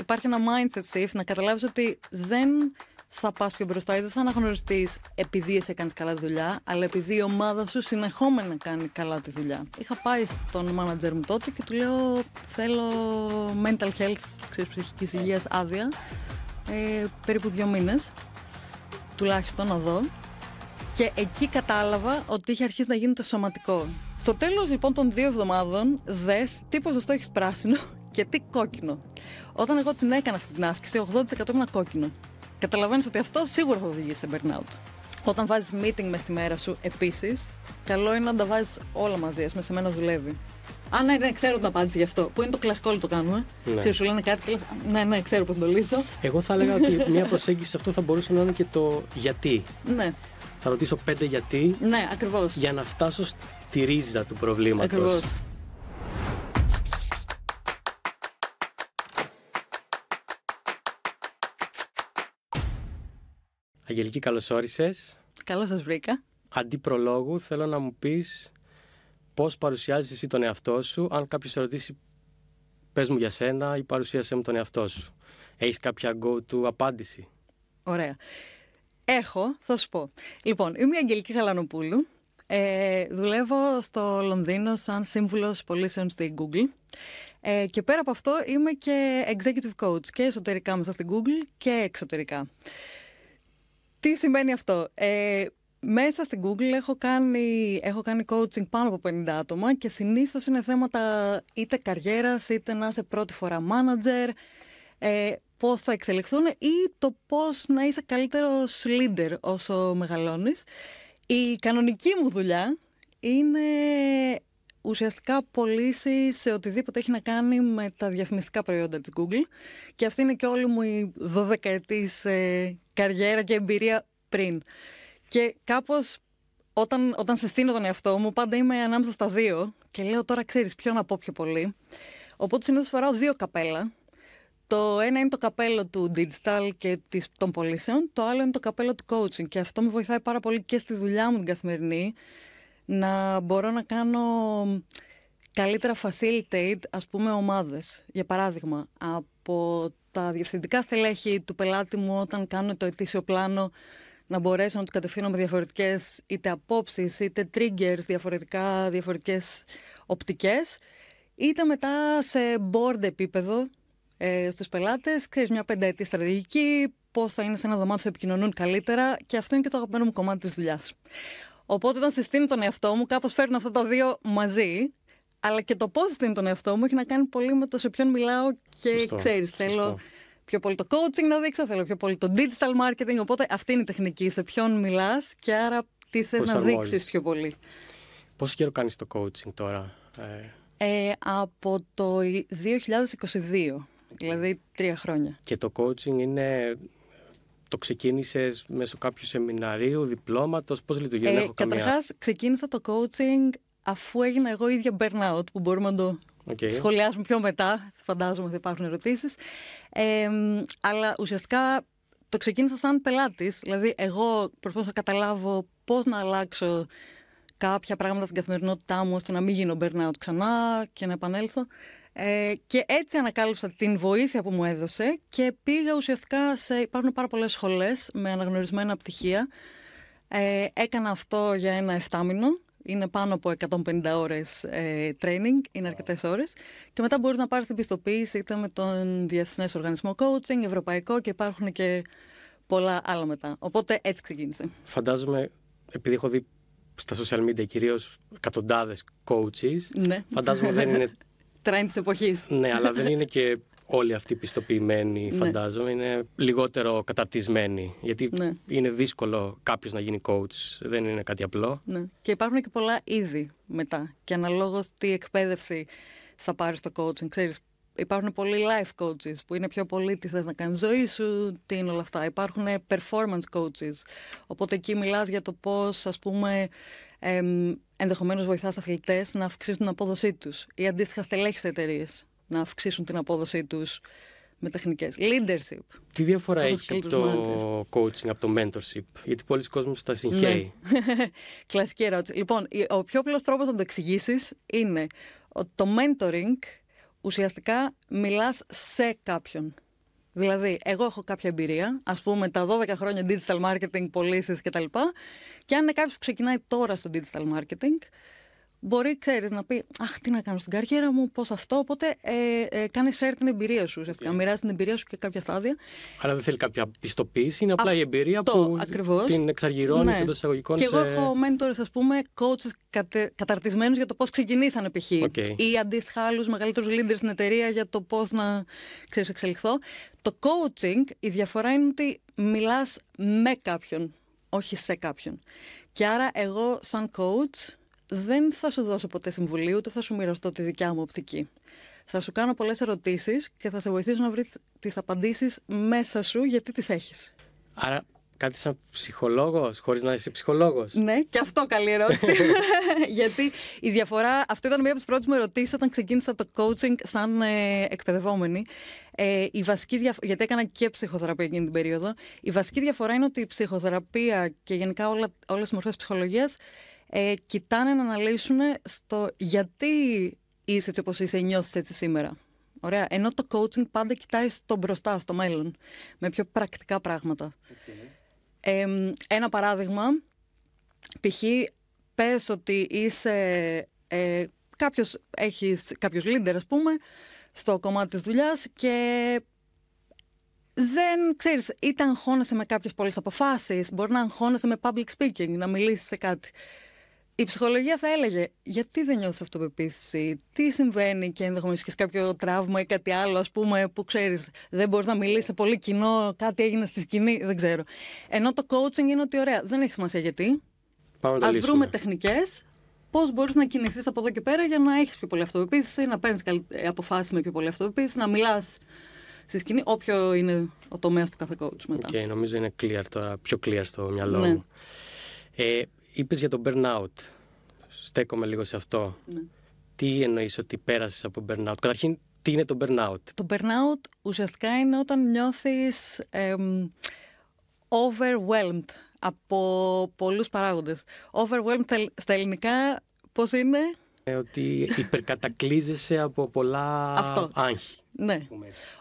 υπάρχει ένα mindset shift, να καταλάβεις ότι δεν θα πας πιο μπροστά ή δεν θα αναγνωριστείς επειδή εσύ έκανες καλά τη δουλειά, αλλά επειδή η ομάδα σου συνεχόμενα κάνει καλά τη δουλειά. Είχα πάει στον manager μου τότε και του λέω θέλω mental health, ψυχικής υγείας άδεια, περίπου 2 μήνες, τουλάχιστον να δω. Και εκεί κατάλαβα ότι είχε αρχίσει να γίνεται σωματικό. Στο τέλος λοιπόν των 2 εβδομάδων, δες τι ποσοστό έχεις πράσινο και τι κόκκινο. Όταν εγώ την έκανα αυτή την άσκηση, 80% ήμουν κόκκινο. Καταλαβαίνεις ότι αυτό σίγουρα θα οδηγήσει σε burnout. Όταν βάζεις meeting μες τη μέρα σου, επίσης, καλό είναι να τα βάζεις όλα μαζί, ας πούμε, σε μένα δουλεύει. Ναι, ξέρω την απάντηση γι' αυτό. Που είναι το κλασικό, όλο το κάνουμε. Ναι. Ξέρεις, σου λένε κάτι και λες, ναι, ξέρω πώς το λύσω. Εγώ θα έλεγα ότι μια προσέγγιση σε αυτό θα μπορούσε να είναι και το γιατί. Ναι. Θα ρωτήσω 5 γιατί. Ναι, ακριβώς. Για να φτάσω στη ρίζα του προβλήματος. Ακριβώς. Αγγελική, καλώς όρισες. Καλώς σας βρήκα. Αντί προλόγου, θέλω να μου πεις πώς παρουσιάζεις εσύ τον εαυτό σου. Αν κάποιος σε ρωτήσει, πες μου για σένα ή παρουσίασέ μου τον εαυτό σου. Έχεις κάποια go-to απάντηση? Ωραία. Θα σου πω. Λοιπόν, είμαι η Αγγελική Γαλανοπούλου. Δουλεύω στο Λονδίνο σαν σύμβουλος πωλήσεων στη Google. Και πέρα από αυτό είμαι και executive coach και εσωτερικά μέσα στην Google και εξωτερικά. Τι σημαίνει αυτό? Μέσα στην Google έχω κάνει coaching πάνω από 50 άτομα και συνήθως είναι θέματα είτε καριέρας, είτε να είσαι πρώτη φορά manager, πώς θα εξελιχθούν ή το πώς να είσαι καλύτερος leader όσο μεγαλώνεις. Η κανονική μου δουλειά είναι ουσιαστικά πωλήσεις σε οτιδήποτε έχει να κάνει με τα διαφημιστικά προϊόντα της Google και αυτή είναι και όλη μου η 12ετής καριέρα και εμπειρία πριν. Και κάπως όταν συστήνω τον εαυτό μου πάντα είμαι ανάμεσα στα 2 και λέω τώρα ξέρεις ποιο να πω πιο πολύ. Οπότε συνήθως φοράω 2 καπέλα. Το ένα είναι το καπέλο του digital και των πωλήσεων, το άλλο είναι το καπέλο του coaching και αυτό με βοηθάει πάρα πολύ και στη δουλειά μου την καθημερινή να μπορώ να κάνω καλύτερα facilitate, ας πούμε, ομάδες. Για παράδειγμα, από τα διευθυντικά στελέχη του πελάτη μου όταν κάνουν το ετήσιο πλάνο να μπορέσω να τους κατευθύνω με διαφορετικές είτε απόψεις είτε triggers, διαφορετικές οπτικές, είτε μετά σε board επίπεδο στους πελάτες, ξέρεις, μια 5ετή στρατηγική, πώς θα είναι σε ένα δωμάτιο θα επικοινωνούν καλύτερα και αυτό είναι και το αγαπημένο μου κομμάτι της δουλειάς. Οπότε όταν συστήνω τον εαυτό μου, κάπως φέρνω αυτά τα 2 μαζί, αλλά και το πώς συστήνω τον εαυτό μου έχει να κάνει πολύ με το σε ποιον μιλάω και ξέρεις, θέλω πιο πολύ το coaching να δείξω, θέλω πιο πολύ το digital marketing, οπότε αυτή είναι η τεχνική, σε ποιον μιλάς και άρα τι θες να δείξεις πιο πολύ. Πόσο καιρό κάνεις το coaching τώρα? Από το 2022. Δηλαδή 3 χρόνια. Και το coaching το ξεκίνησες μέσω κάποιου σεμιναρίου, διπλώματος, πώς λειτουργεί? Καταρχάς ξεκίνησα το coaching αφού έγινα εγώ ίδια burnout, που μπορούμε να το σχολιάσουμε πιο μετά, φαντάζομαι θα υπάρχουν ερωτήσεις. Αλλά ουσιαστικά το ξεκίνησα σαν πελάτης, δηλαδή εγώ προσπαθούσα να καταλάβω πώς να αλλάξω κάποια πράγματα στην καθημερινότητά μου ώστε να μην γίνω burnout ξανά και να επανέλθω. Και έτσι ανακάλυψα την βοήθεια που μου έδωσε και πήγα ουσιαστικά υπάρχουν πάρα πολλές σχολές με αναγνωρισμένα πτυχία. Έκανα αυτό για ένα 7 μήνο. Είναι πάνω από 150 ώρες training, είναι αρκετές ώρες. Και μετά μπορείς να πάρεις την πιστοποίηση είτε με τον Διεθνές Οργανισμό Coaching, ευρωπαϊκό και υπάρχουν και πολλά άλλα μετά. Οπότε έτσι ξεκίνησε. Φαντάζομαι, επειδή έχω δει στα social media κυρίως εκατοντάδες coaches, ναι. Φαντάζομαι δεν είναι trend της εποχής. Ναι, αλλά δεν είναι και όλοι αυτοί πιστοποιημένοι, φαντάζομαι. Είναι λιγότερο καταρτισμένοι. Γιατί είναι δύσκολο κάποιος να γίνει coach. Δεν είναι κάτι απλό. Ναι. Και υπάρχουν και πολλά είδη μετά. Και αναλόγως τι εκπαίδευση θα πάρεις στο coaching. Ξέρεις, υπάρχουν πολλοί life coaches που είναι πιο πολύ τι θες να κάνεις ζωή σου, τι είναι όλα αυτά. Υπάρχουν performance coaches. Οπότε εκεί μιλάς για το πώς, ας πούμε, ενδεχομένως βοηθάς αθλητές να αυξήσουν την απόδοσή τους ή αντίστοιχα στελέχη σε εταιρείες να αυξήσουν την απόδοσή τους με τεχνικές. Leadership. Τι διαφορά έχει το coaching από το mentorship? Γιατί πολλοί κόσμοι τα συγχαίει. Ναι. Κλασική ερώτηση. Λοιπόν, ο πιο απλός τρόπος να το εξηγήσεις είναι ότι το mentoring ουσιαστικά μιλάς σε κάποιον. Δηλαδή, εγώ έχω κάποια εμπειρία, ας πούμε τα 12 χρόνια digital marketing, πωλήσεις κτλ. Και αν είναι κάποιος που ξεκινάει τώρα στο digital marketing, μπορεί, ξέρεις, να πει «Αχ, τι να κάνω στην καριέρα μου, πώς αυτό». Οπότε κάνει share την εμπειρία σου, ουσιαστικά. Μοιράζει την εμπειρία σου και κάποια στάδια. Άρα δεν θέλει κάποια πιστοποίηση, είναι απλά η εμπειρία Αυτό, που ακριβώς. την εξαργυρώνει εντός εισαγωγικών. Και εγώ έχω mentors, ας πούμε, coaches καταρτισμένους για το πώς ξεκινήσανε π.χ. Ή αντίστοιχα άλλους μεγαλύτερους leaders στην εταιρεία για το πώς να, ξέρεις, εξελιχθώ. Το coaching, η διαφορά είναι ότι μιλάς με κάποιον, όχι σε κάποιον. Και άρα εγώ σαν coach δεν θα σου δώσω ποτέ συμβουλή, ούτε θα σου μοιραστώ τη δικιά μου οπτική. Θα σου κάνω πολλές ερωτήσεις και θα σε βοηθήσω να βρεις τις απαντήσεις μέσα σου γιατί τις έχεις. Άρα κάτι σαν ψυχολόγος, χωρίς να είσαι ψυχολόγος. Ναι, και αυτό καλή ερώτηση. Γιατί η διαφορά, αυτό ήταν μία από τις πρώτες μου ερωτήσεις όταν ξεκίνησα το coaching σαν εκπαιδευόμενη. Η βασική γιατί έκανα και ψυχοθεραπεία εκείνη την περίοδο. Η βασική διαφορά είναι ότι η ψυχοθεραπεία και γενικά όλες τις μορφές ψυχολογίας κοιτάνε να αναλύσουν στο γιατί είσαι έτσι όπως είσαι, νιώθεις έτσι σήμερα. Ωραία. Ενώ το coaching πάντα κοιτάει στο μπροστά, στο μέλλον, με πιο πρακτικά πράγματα. Ένα παράδειγμα, π.χ. πες ότι είσαι κάποιος leader, ας πούμε, στο κομμάτι της δουλειάς και δεν ξέρεις, είτε αγχώνεσαι με κάποιες πολλές αποφάσεις, μπορεί να αγχώνεσαι με public speaking, να μιλήσεις σε κάτι. Η ψυχολογία θα έλεγε γιατί δεν νιώθεις αυτοπεποίθηση, τι συμβαίνει και ενδεχομένως έχεις κάποιο τραύμα ή κάτι άλλο, ας πούμε, που ξέρεις, δεν μπορείς να μιλήσεις σε πολύ κοινό, κάτι έγινε στη σκηνή, δεν ξέρω. Ενώ το coaching είναι ότι ωραία, δεν έχει σημασία γιατί. Ας βρούμε τεχνικές, πώς μπορείς να κινηθείς από εδώ και πέρα για να έχεις πιο πολύ αυτοπεποίθηση, να παίρνεις αποφάσεις με πιο πολύ αυτοπεποίθηση, να μιλάς στη σκηνή, όποιο είναι ο τομέας του κάθε coach μετά. Νομίζω είναι clear τώρα, πιο clear στο μυαλό μου. Είπες για το burnout. Στέκομαι λίγο σε αυτό. Ναι. Τι εννοείς ότι πέρασες από burnout? Καταρχήν, τι είναι το burnout? Το burnout ουσιαστικά είναι όταν νιώθεις overwhelmed από πολλούς παράγοντες. Overwhelmed στα ελληνικά πώς είναι? Ότι υπερκατακλείζεσαι από πολλά άγχη. Ναι.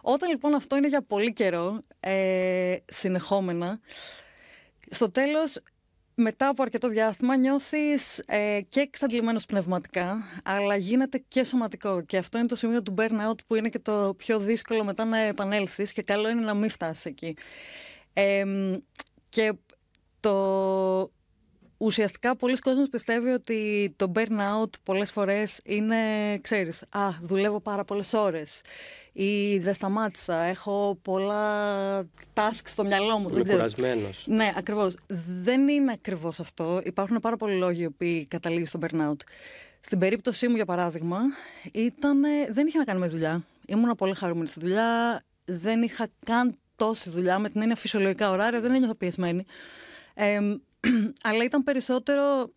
Όταν λοιπόν αυτό είναι για πολύ καιρό, συνεχόμενα, στο τέλος, μετά από αρκετό διάστημα νιώθεις και εξαντλημένος πνευματικά, αλλά γίνεται και σωματικό. Και αυτό είναι το σημείο του burnout που είναι και το πιο δύσκολο μετά να επανέλθεις και καλό είναι να μην φτάσεις εκεί. Και ουσιαστικά πολλοί κόσμος πιστεύει ότι το burnout πολλές φορές είναι, ξέρεις, δουλεύω πάρα πολλές ώρες ή δεν σταμάτησα, έχω πολλά tasks στο μυαλό μου. Είμαι κουρασμένος. Ναι, ακριβώς. Δεν είναι ακριβώς αυτό. Υπάρχουν πάρα πολλοί λόγοι που καταλήγει στο burnout. Στην περίπτωσή μου, για παράδειγμα, δεν είχε να κάνει με δουλειά. Ήμουν πολύ χαρούμενη στη δουλειά, δεν είχα καν τόση δουλειά, με την έννοια φυσιολογικά ωράρια, δεν ένιωθα πιεσμένη. Αλλά ήταν περισσότερο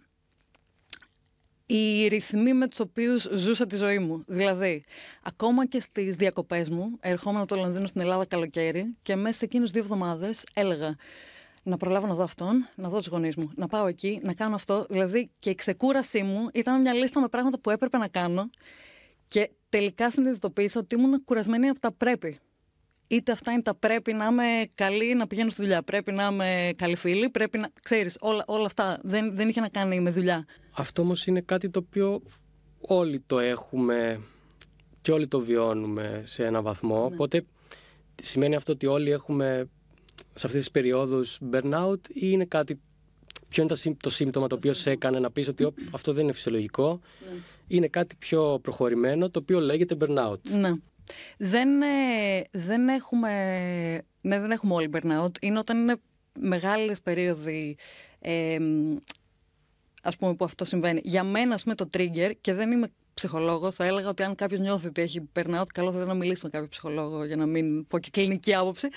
οι ρυθμοί με τους οποίους ζούσα τη ζωή μου. Δηλαδή, ακόμα και στις διακοπές μου, ερχόμουν από το Λονδίνο στην Ελλάδα καλοκαίρι και μέσα σε εκείνους 2 εβδομάδες έλεγα να προλάβω να δω αυτόν, να δω τους γονείς μου, να πάω εκεί, να κάνω αυτό. Δηλαδή, και η ξεκούρασή μου ήταν μια λίστα με πράγματα που έπρεπε να κάνω και τελικά συνειδητοποίησα ότι ήμουν κουρασμένη από τα πρέπει. Είτε αυτά είναι τα πρέπει να είμαι καλή, να πηγαίνω στη δουλειά, πρέπει να είμαι καλή φίλη, πρέπει να. Ξέρεις, όλα αυτά δεν είχε να κάνει με δουλειά. Αυτό όμως είναι κάτι το οποίο όλοι το έχουμε και όλοι το βιώνουμε σε έναν βαθμό. Ναι. Οπότε σημαίνει αυτό ότι όλοι έχουμε σε αυτές τις περιόδους burnout ή είναι κάτι. Ποιο είναι το σύμπτωμα το οποίο σε έκανε να πεις ότι αυτό δεν είναι φυσιολογικό, είναι κάτι πιο προχωρημένο το οποίο λέγεται burnout. Ναι. Δεν έχουμε όλοι burnout. Είναι όταν είναι μεγάλες περίοδοι ας πούμε, που αυτό συμβαίνει. Για μένα, ας πούμε, το trigger, και δεν είμαι ψυχολόγος, θα έλεγα ότι αν κάποιος νιώθει ότι έχει burnout, καλό θα ήταν να μιλήσει με κάποιο ψυχολόγο για να μην πω και κλινική άποψη.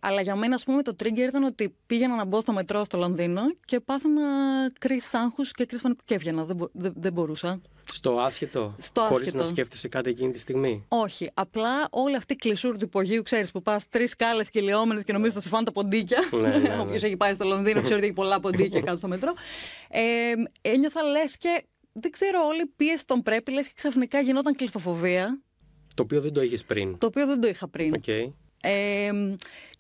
Αλλά για μένα, ας πούμε, το trigger ήταν ότι πήγαινα να μπω στο μετρό στο Λονδίνο και πάθαινα κρίσεις άγχους και κρίσεις πανικού και έβγαινα. Δεν μπορούσα. Στο άσχετο, χωρίς να σκέφτεσαι κάτι εκείνη τη στιγμή? Όχι. Απλά όλη αυτή η κλεισούρ του υπογείου, ξέρεις, που πας 3 σκάλες κυλιόμενες και νομίζεις ότι θα σε φάνε τα ποντίκια. Ναι. Όποιος έχει πάει στο Λονδίνο ξέρει ότι έχει πολλά ποντίκια κάτω στο μετρό. Ένιωθα λες και δεν ξέρω, όλη η πίεση των πρέπει, λες και ξαφνικά γινόταν κλειστοφοβία. Το οποίο δεν το είχες πριν. Το οποίο δεν το είχα πριν. Okay.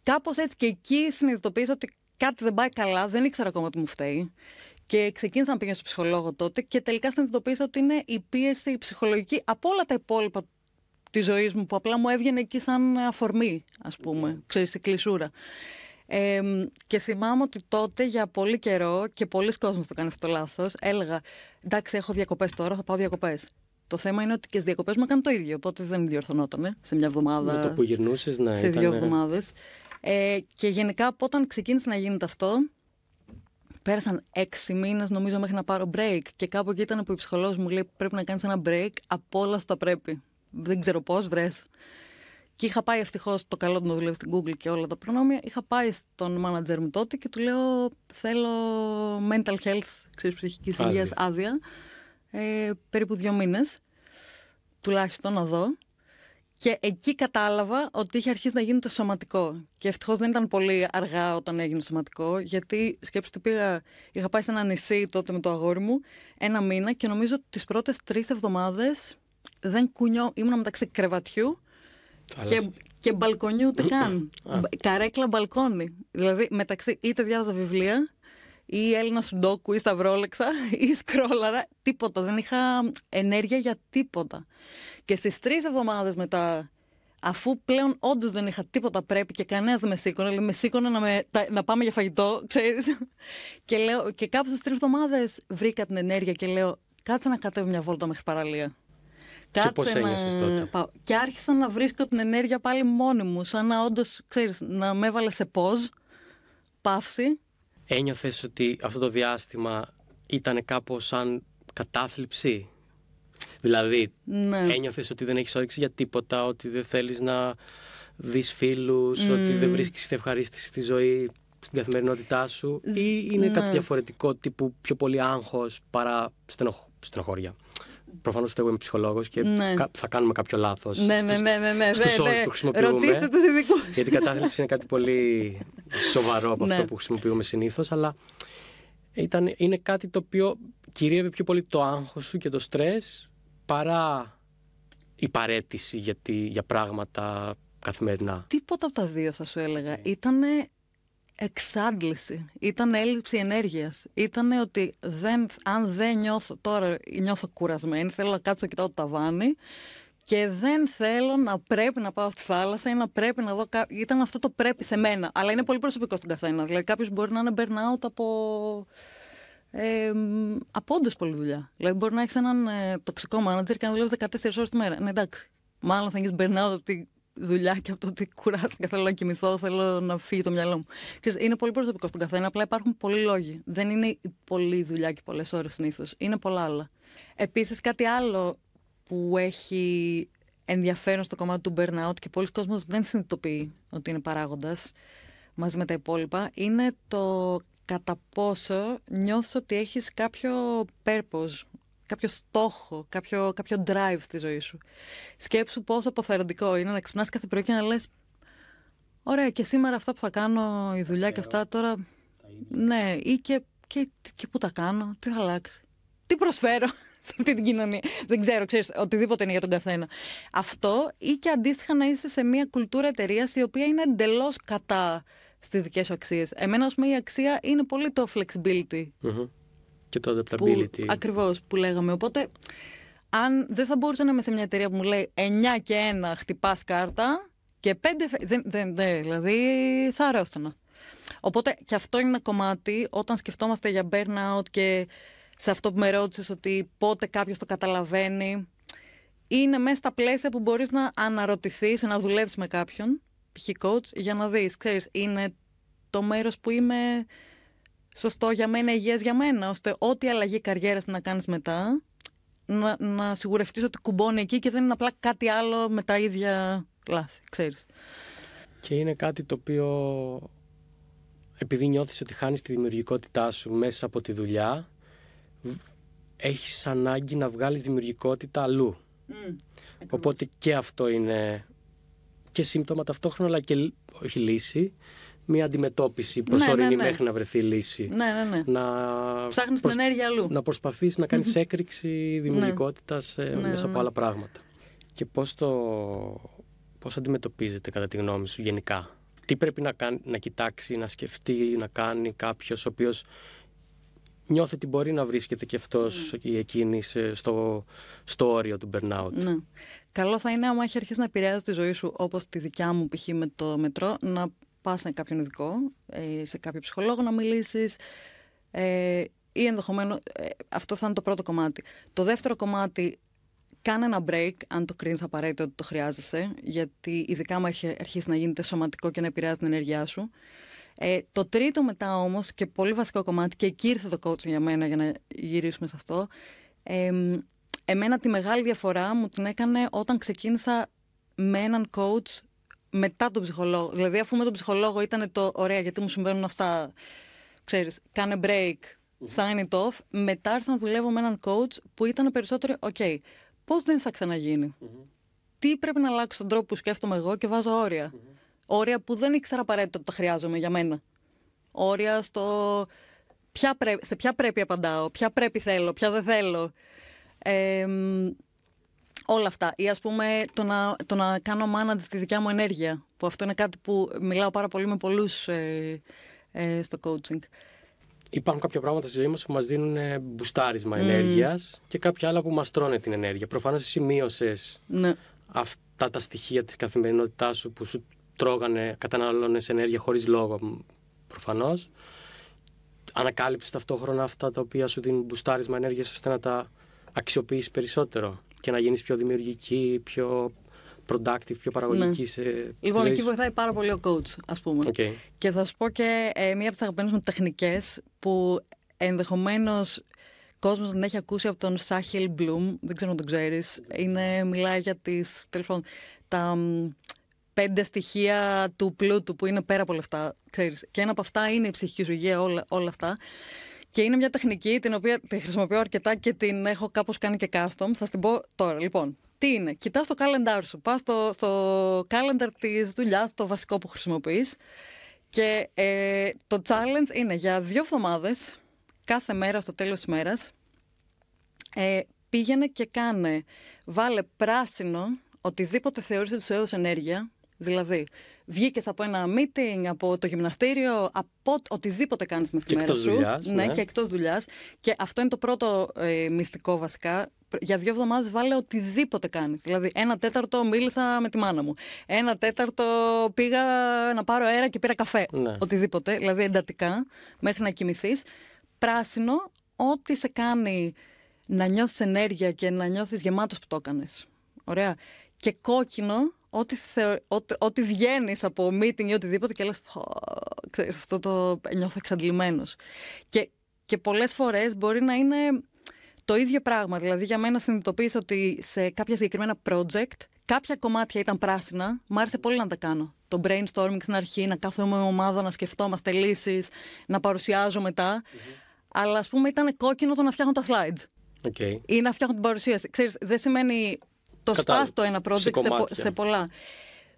Κάπως έτσι και εκεί συνειδητοποίησα ότι κάτι δεν πάει καλά, δεν ήξερα ακόμα τι μου φταίει. Και ξεκίνησα να πήγαινε στο ψυχολόγο τότε και τελικά συνειδητοποίησα ότι είναι η πίεση η ψυχολογική από όλα τα υπόλοιπα της ζωής μου που απλά μου έβγαινε εκεί σαν αφορμή, ας πούμε, ξέρεις, η κλεισούρα. Και θυμάμαι ότι τότε για πολύ καιρό και πολλοί κόσμος το κάνει αυτό το λάθος, έλεγα εντάξει, έχω διακοπές τώρα, θα πάω διακοπές. Το θέμα είναι ότι και στις διακοπές μου έκανε το ίδιο, οπότε δεν διορθωνότανε σε μια εβδομάδα. Με το που γυρνούσες, ναι. Σε 2 εβδομάδες. Και γενικά από όταν ξεκίνησε να γίνεται αυτό, πέρασαν 6 μήνες νομίζω μέχρι να πάρω break. Και κάπου εκεί ήταν που η ψυχολόγος μου λέει: πρέπει να κάνεις ένα break από όλα στα πρέπει. Δεν ξέρω πώς, βρες. Και είχα πάει ευτυχώς το καλό του να δουλεύει στην Google και όλα τα προνόμια. Είχα πάει στον manager μου τότε και του λέω: θέλω mental health, ξέρεις, ψυχικής υγείας άδεια. Περίπου 2 μήνες, τουλάχιστον να δω. Και εκεί κατάλαβα ότι είχε αρχίσει να γίνεται σωματικό. Και ευτυχώς δεν ήταν πολύ αργά όταν έγινε σωματικό, γιατί σκέψου ότι είχα πάει σε ένα νησί τότε με το αγόρι μου 1 μήνα και νομίζω ότι τις πρώτες 3 εβδομάδες δεν ήμουν μεταξύ κρεβατιού και μπαλκονιού ούτε καν. Καρέκλα μπαλκόνι. Δηλαδή μεταξύ είτε διάβαζα βιβλία ή Έλληνα Σουντόκου ή Σταυρόλεξα ή σκρόλαρα. Τίποτα. Δεν είχα ενέργεια για τίποτα. Και στις 3 εβδομάδες μετά, αφού πλέον όντως δεν είχα τίποτα πρέπει και κανένας δεν με σήκωνε, δηλαδή με σήκωνε να πάμε για φαγητό, ξέρεις. Και κάπου στις 3 εβδομάδες βρήκα την ενέργεια και λέω: κάτσε να κατέβω μια βόλτα μέχρι παραλία. Και πώς ένιωσες τότε? Και άρχισα να βρίσκω την ενέργεια πάλι μόνη μου, σαν να όντως, ξέρεις, να με έβαλε σε pause, παύση. Ένιωθες ότι αυτό το διάστημα ήταν κάπως σαν κατάθλιψη? Δηλαδή, ναι. Ένιωθες ότι δεν έχεις όρεξη για τίποτα, ότι δεν θέλεις να δεις φίλους, ότι δεν βρίσκεις ευχαρίστηση στη ζωή, στην καθημερινότητά σου, ή είναι κάτι διαφορετικό, τύπου πιο πολύ άγχος παρά στενοχώρια? Προφανώς εγώ είμαι ψυχολόγος και θα κάνουμε κάποιο λάθος στους όρους που χρησιμοποιούμε. Ρωτήστε τους ειδικούς. Γιατί η κατάθλιψη είναι κάτι πολύ σοβαρό από αυτό που χρησιμοποιούμε συνήθως, αλλά είναι κάτι το οποίο κυρίευε πιο πολύ το άγχος σου και το στρες παρά η παραίτηση για πράγματα καθημερινά. Τίποτα από τα δύο θα σου έλεγα. Ήτανε εξάντληση. Ήταν έλλειψη ενέργειας. Ήταν ότι αν δεν νιώθω κουρασμένη, θέλω να κάτσω κοιτάω το ταβάνι και δεν θέλω να πρέπει να πάω στη θάλασσα ή να πρέπει να δω. Ήταν αυτό το πρέπει σε μένα. Αλλά είναι πολύ προσωπικό στον καθένα. Δηλαδή κάποιος μπορεί να είναι burnout από όντως πολλή δουλειά. Δηλαδή μπορεί να έχεις έναν τοξικό manager και να δουλεύει 14 ώρες τη μέρα. Ναι, εντάξει. Μάλλον θα έχεις burnout από τη δουλειά και από το ότι κουράστηκα, θέλω να κοιμηθώ, θέλω να φύγει το μυαλό μου. Είναι πολύ προσωπικό στον καθένα, απλά υπάρχουν πολλοί λόγοι. Δεν είναι πολλή δουλειά και πολλές ώρες συνήθως. Είναι πολλά άλλα. Επίσης, κάτι άλλο που έχει ενδιαφέρον στο κομμάτι του burnout και πολλοί κόσμος δεν συνειδητοποιεί ότι είναι παράγοντας μαζί με τα υπόλοιπα, είναι το κατά πόσο νιώθεις ότι έχεις κάποιο purpose, κάποιο στόχο, κάποιο drive στη ζωή σου. Σκέψου πόσο αποθαρρυντικό είναι να ξυπνάς κάθε πρωί και να λες: ωραία, και σήμερα αυτά που θα κάνω, η δουλειά και αυτά τώρα. Ναι, ή και πού τα κάνω, τι θα αλλάξει, τι προσφέρω σε αυτή την κοινωνία. Δεν ξέρω, ξέρεις, οτιδήποτε είναι για τον καθένα. Αυτό, ή και αντίστοιχα να είσαι σε μια κουλτούρα εταιρείας η οποία είναι εντελώς κατά στις δικές σου αξίες. Εμένα, ας πούμε, η αξία είναι πολύ το flexibility. Και το adaptability. Ακριβώς, που λέγαμε. Οπότε, αν δεν θα μπορούσα να είμαι σε μια εταιρεία που μου λέει 9 και 1 χτυπάς κάρτα και 5. Δηλαδή, θα αρρώστανα. Οπότε, και αυτό είναι ένα κομμάτι όταν σκεφτόμαστε για burnout και σε αυτό που με ρώτησες ότι πότε κάποιος το καταλαβαίνει. Είναι μέσα στα πλαίσια που μπορείς να αναρωτηθείς, να δουλεύεις με κάποιον, π.χ. coach, για να δεις, ξέρεις, είναι το μέρος που είμαι σωστό για μένα, υγιές για μένα, ώστε ό,τι αλλαγή καριέρας να κάνεις μετά, να σιγουρευτείς ότι κουμπώνει εκεί και δεν είναι απλά κάτι άλλο με τα ίδια λάθη, ξέρεις. Και είναι κάτι το οποίο, επειδή νιώθεις ότι χάνεις τη δημιουργικότητά σου μέσα από τη δουλειά, έχεις ανάγκη να βγάλεις δημιουργικότητα αλλού. Οπότε και αυτό είναι και σύμπτωμα ταυτόχρονα, αλλά και όχι λύση, μια αντιμετώπιση προσωρινή μέχρι να βρεθεί λύση. Ναι. Ψάχνεις την ενέργεια αλλού. Να προσπαθείς να κάνεις έκρηξη δημιουργικότητας μέσα από άλλα πράγματα. Και πώς πώς αντιμετωπίζεται κατά τη γνώμη σου γενικά? Τι πρέπει να κοιτάξει, να σκεφτεί, να κάνει κάποιος ο οποίος νιώθει ότι μπορεί να βρίσκεται και αυτός ή εκείνη στο όριο του burnout? Ναι. Καλό θα είναι, άμα έχει αρχίσει να επηρεάζει τη ζωή σου, όπως τη δικιά μου π.χ. με το μετρό, να πας σε κάποιον ειδικό, σε κάποιο ψυχολόγο να μιλήσεις, ή ενδεχομένως αυτό θα είναι το πρώτο κομμάτι. Το δεύτερο κομμάτι, κάνε ένα break, αν το κρίνεις απαραίτητο ότι το χρειάζεσαι, γιατί ειδικά άμα έχει αρχίσει να γίνεται σωματικό και να επηρεάζει την ενέργειά σου. Το τρίτο μετά όμως, και πολύ βασικό κομμάτι, και εκεί ήρθε το coaching για μένα, για να γυρίσουμε σε αυτό, εμένα τη μεγάλη διαφορά μου την έκανε όταν ξεκίνησα με έναν coach μετά τον ψυχολόγο. Δηλαδή, αφού με τον ψυχολόγο ήταν το ωραία, γιατί μου συμβαίνουν αυτά, ξέρεις, κάνε break, sign it off. Μετά άρχισα να δουλεύω με έναν coach που ήταν περισσότερο, ok, πώς δεν θα ξαναγίνει. Τι πρέπει να αλλάξει στον τρόπο που σκέφτομαι εγώ και βάζω όρια. Όρια που δεν ήξερα απαραίτητα ότι τα χρειάζομαι για μένα. Όρια στο σε ποια πρέπει απαντάω, ποια πρέπει θέλω, ποια δεν θέλω. Όλα αυτά. Ή ας πούμε το να κάνω manage τη δικιά μου ενέργεια. Που αυτό είναι κάτι που μιλάω πάρα πολύ με πολλούς στο coaching. Υπάρχουν κάποια πράγματα στη ζωή μας που μας δίνουν μπουστάρισμα ενέργειας και κάποια άλλα που μας τρώνε την ενέργεια. Προφανώς εσύ μείωσες αυτά τα στοιχεία της καθημερινότητάς σου που σου τρώγανε, καταναλώνες ενέργεια χωρίς λόγο προφανώς. Ανακάλυψες ταυτόχρονα αυτά τα οποία σου δίνουν μπουστάρισμα ενέργειας ώστε να τα αξιοποιήσεις περισσότερο και να γίνεις πιο δημιουργική, πιο productive, πιο παραγωγική Λοιπόν, εκεί βοηθάει πάρα πολύ ο coach, ας πούμε. Okay. Και θα σου πω και μία από τις αγαπημένες μου τεχνικές που ενδεχομένως κόσμος δεν έχει ακούσει από τον Σάχελ Μπλουμ, δεν ξέρω αν τον ξέρεις. Μιλάει για τα 5 στοιχεία του πλούτου που είναι πέρα από όλα αυτά, ξέρεις. Και ένα από αυτά είναι η ψυχική σου υγεία, όλα αυτά. Και είναι μια τεχνική την οποία τη χρησιμοποιώ αρκετά και την έχω κάπως κάνει και custom. Θα την πω τώρα. Λοιπόν, τι είναι? Κοιτάς το calendar σου. Πας στο calendar της δουλειάς, το βασικό που χρησιμοποιείς. Και το challenge είναι για 2 εβδομάδες, κάθε μέρα στο τέλος της μέρας, πήγαινε και βάλε πράσινο οτιδήποτε θεωρείς ότι σου έδωσε ενέργεια. Δηλαδή, βγήκες από ένα meeting, από το γυμναστήριο, από οτιδήποτε κάνεις με τη μέρα σου. Δουλειάς, ναι, και εκτός δουλειάς. Και αυτό είναι το πρώτο μυστικό βασικά. Για 2 εβδομάδες βάλε οτιδήποτε κάνεις. Δηλαδή, 1/4 μίλησα με τη μάνα μου. 1/4 πήγα να πάρω αέρα και πήρα καφέ. Ναι. Οτιδήποτε. Δηλαδή, εντατικά, μέχρι να κοιμηθείς. Πράσινο, ό,τι σε κάνει να νιώθεις ενέργεια και να νιώθεις γεμάτος που το έκανες. Ωραία. Και κόκκινο, ό,τι βγαίνεις από meeting ή οτιδήποτε και λες, ξέρεις, αυτό το νιώθω εξαντλημένος. Και πολλές φορές μπορεί να είναι το ίδιο πράγμα. Δηλαδή, για μένα συνειδητοποίησα ότι σε κάποια συγκεκριμένα project, κάποια κομμάτια ήταν πράσινα, μου άρεσε πολύ να τα κάνω. Το brainstorming στην αρχή, να κάθομαι με ομάδα, να σκεφτόμαστε λύσεις, να παρουσιάζω μετά. Αλλά, ας πούμε, ήταν κόκκινο το να φτιάχνω τα slides. Okay. Ή να φτιάχνω την παρουσίαση. Ξέρεις, δεν σημαίνει το σπάς το ένα project σε πολλά.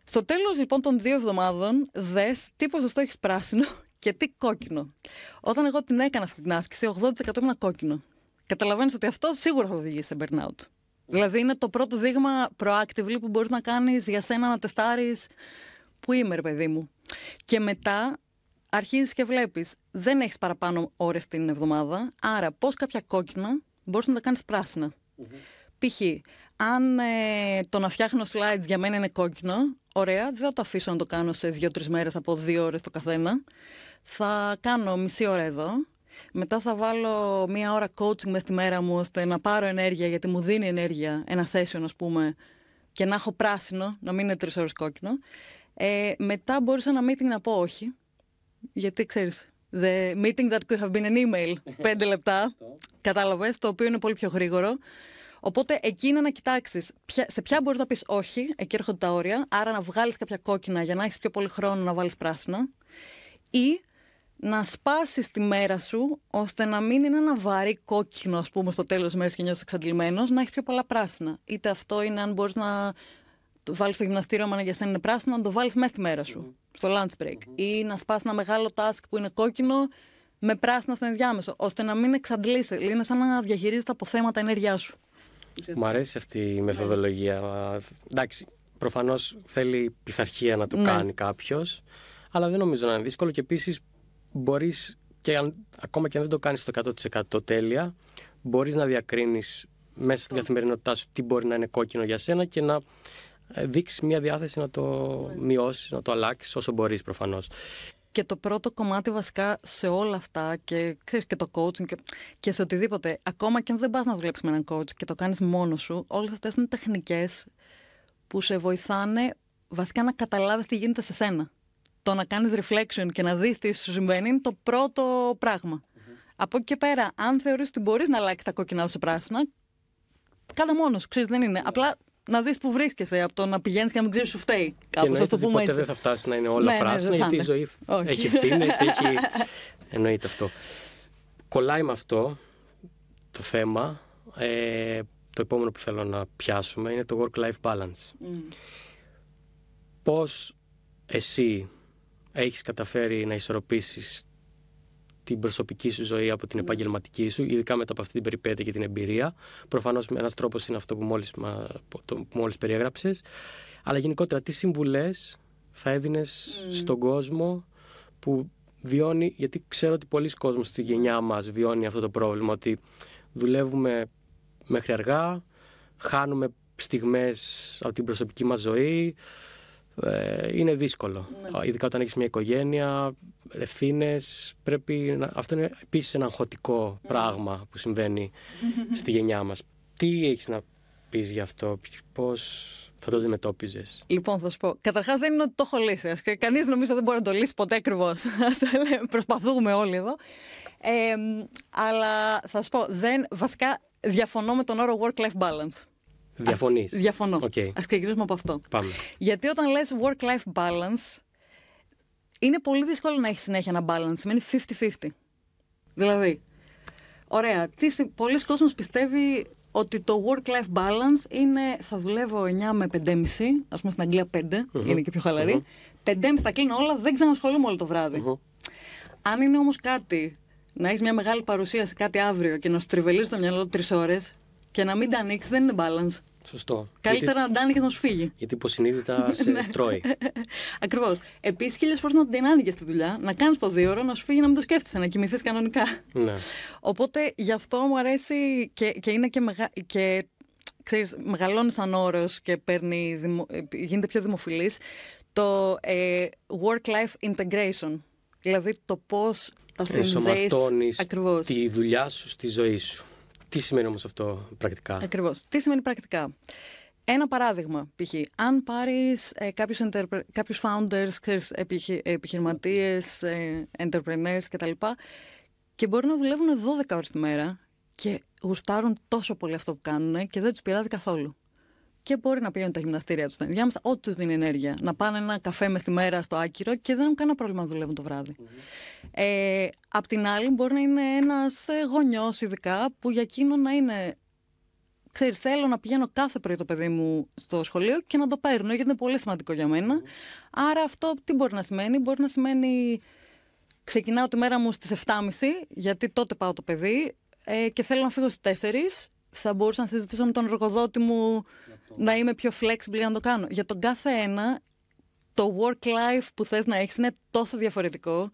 Στο τέλος λοιπόν των 2 εβδομάδων, δες τι ποσοστό έχεις πράσινο και τι κόκκινο. Όταν εγώ την έκανα αυτή την άσκηση, 80% ήμουν κόκκινο. Καταλαβαίνεις ότι αυτό σίγουρα θα οδηγήσει σε burnout. Δηλαδή είναι το πρώτο δείγμα proactively που μπορείς να κάνεις για σένα να τεστάρεις που είμαι, ρε παιδί μου. Και μετά αρχίζεις και βλέπεις, δεν έχεις παραπάνω ώρες την εβδομάδα, άρα πώς κάποια κόκκινα μπορείς να τα κάνεις πράσινα. Π.χ. αν το να φτιάχνω slides για μένα είναι κόκκινο, ωραία, δεν θα το αφήσω να το κάνω σε 2-3 μέρες από 2 ώρες το καθένα. Θα κάνω μισή ώρα εδώ. Μετά θα βάλω 1 ώρα coaching μες τη μέρα μου, ώστε να πάρω ενέργεια, γιατί μου δίνει ενέργεια ένα session, ας πούμε, και να έχω πράσινο, να μην είναι 3 ώρες κόκκινο. Μετά μπορείς ένα meeting να πω όχι, γιατί ξέρεις, the meeting that could have been an email, 5 λεπτά, κατάλαβες, το οποίο είναι πολύ πιο γρήγορο. Οπότε εκεί είναι να κοιτάξεις σε ποια μπορείς να πεις όχι, εκεί έρχονται τα όρια, άρα να βγάλεις κάποια κόκκινα για να έχεις πιο πολύ χρόνο να βάλεις πράσινα, ή να σπάσεις τη μέρα σου ώστε να μην είναι ένα βαρύ κόκκινο, ας πούμε, στο τέλος της μέρας και νιώθεις εξαντλημένος, να έχεις πιο πολλά πράσινα. Είτε αυτό είναι αν μπορείς να το βάλεις στο γυμναστήριο, άμα για σένα είναι πράσινο, να το βάλεις μέσα στη μέρα σου, στο lunch break. Ή να σπάσεις ένα μεγάλο task που είναι κόκκινο με πράσινο στο ενδιάμεσο, ώστε να μην εξαντλείσαι. Είναι σαν να διαχειρίζεται από θέματα ενέργειά σου. Μου αρέσει αυτή η μεθοδολογία. Εντάξει, Προφανώς θέλει πειθαρχία να το κάνει κάποιος, αλλά δεν νομίζω να είναι δύσκολο και επίσης μπορείς, ακόμα και αν δεν το κάνεις στο 100% τέλεια, μπορείς να διακρίνεις μέσα στην καθημερινότητά σου τι μπορεί να είναι κόκκινο για σένα και να δείξεις μια διάθεση να το μειώσεις, να το αλλάξεις όσο μπορείς προφανώς. Και το πρώτο κομμάτι βασικά σε όλα αυτά και ξέρεις και το coaching και σε οτιδήποτε, ακόμα και αν δεν πας να δουλέψεις με έναν coach και το κάνεις μόνος σου, όλες αυτές είναι τεχνικές που σε βοηθάνε βασικά να καταλάβεις τι γίνεται σε σένα. Το να κάνεις reflection και να δεις τι σου συμβαίνει είναι το πρώτο πράγμα. Από εκεί και πέρα, αν θεωρείς ότι μπορείς να αλλάξεις τα κόκκινα σε πράσινα, κάνε μόνος, ξέρεις, δεν είναι. Απλά να δεις που βρίσκεσαι από το να πηγαίνεις και να μην ξέρεις σου φταίει. Κάπως, ας το πούμε έτσι. Ποτέ δεν θα φτάσει να είναι όλα πράσινα, γιατί η ζωή έχει ευθύνες, εννοείται αυτό. Κολλάει με αυτό το θέμα. Το επόμενο που θέλω να πιάσουμε είναι το work-life balance. Πώς εσύ έχεις καταφέρει να ισορροπήσεις την προσωπική σου ζωή από την επαγγελματική σου, ειδικά μετά από αυτή την περιπέτεια και την εμπειρία. Προφανώς ένας τρόπος είναι αυτό που μόλις περιέγραψες. Αλλά γενικότερα, τι συμβουλές θα έδινες στον κόσμο που βιώνει, γιατί ξέρω ότι πολλοί κόσμος στη γενιά μας βιώνει αυτό το πρόβλημα, ότι δουλεύουμε μέχρι αργά, χάνουμε στιγμές από την προσωπική μας ζωή. Είναι δύσκολο. Ειδικά όταν έχεις μια οικογένεια, ευθύνες. Αυτό είναι επίσης ένα αγχωτικό πράγμα που συμβαίνει στη γενιά μας. Τι έχεις να πεις γι' αυτό, πώς θα το αντιμετώπιζες? Λοιπόν, θα σου πω. Καταρχάς δεν είναι ότι το έχω λύσει. Κανείς νομίζω δεν μπορεί να το λύσει ποτέ ακριβώς. Προσπαθούμε όλοι εδώ. Αλλά θα σου πω, βασικά διαφωνώ με τον όρο work-life balance. Διαφωνείς? Διαφωνώ. Okay. Ας ξεκινήσουμε από αυτό. Πάμε. Γιατί όταν λες work-life balance, είναι πολύ δύσκολο να έχεις συνέχεια ένα balance. Σημαίνει 50-50. Δηλαδή, ωραία, πολλοί κόσμος πιστεύει ότι το work-life balance είναι θα δουλεύω 9 με 5,5, ας πούμε στην Αγγλία 5, είναι και πιο χαλαρή. 5,5 θα κλείνω όλα, δεν ξανασχολούμαι όλο το βράδυ. Αν είναι όμως κάτι, να έχεις μια μεγάλη παρουσίαση κάτι αύριο και να σου τριβελίζει το μυαλό 3 ώρες και να μην τα ανοίξει, δεν είναι balance. Σωστό. Καλύτερα να τα άνοιγες να σου φύγει. Γιατί υποσυνείδητα σε τρώει. Ακριβώς. Επίσης, 1000 φορές να την άνοιγες τη δουλειά, να κάνεις το 2 ώρο, να σου φύγει να μην το σκέφτεσαι, να κοιμηθείς κανονικά. Ναι. Οπότε γι' αυτό μου αρέσει και είναι και ξέρεις, μεγαλώνει σαν όρος και γίνεται πιο δημοφιλής το work-life integration. Δηλαδή το πώς τα συνδέεις. Ενσωματώνεις τη δουλειά σου στη ζωή σου. Τι σημαίνει όμως αυτό πρακτικά? Ακριβώς. Τι σημαίνει πρακτικά? Ένα παράδειγμα, π.χ. αν πάρεις κάποιους founders, επιχειρηματίες, entrepreneurs κτλ. Και μπορεί να δουλεύουν 12 ώρες τη μέρα και γουστάρουν τόσο πολύ αυτό που κάνουν και δεν τους πειράζει καθόλου. Και μπορεί να πηγαίνουν τα γυμναστήρια τους, τα ενδιάμεσα, ό,τι τους δίνει ενέργεια. Να πάνε ένα καφέ μεθημέρα στο άκυρο και δεν έχουν κανένα πρόβλημα να δουλεύουν το βράδυ. Απ' την άλλη, μπορεί να είναι ένας γονιός, ειδικά, που για εκείνο να είναι. Ξέρεις, θέλω να πηγαίνω κάθε πρωί το παιδί μου στο σχολείο και να το παίρνω, γιατί είναι πολύ σημαντικό για μένα. Άρα, αυτό τι μπορεί να σημαίνει? Μπορεί να σημαίνει ξεκινάω τη μέρα μου στις 7.30, γιατί τότε πάω το παιδί, και θέλω να φύγω στις 4. Θα μπορούσα να συζητήσω με τον εργοδότη μου να είμαι πιο flexible να το κάνω. Για τον κάθε ένα, το work-life που θες να έχεις είναι τόσο διαφορετικό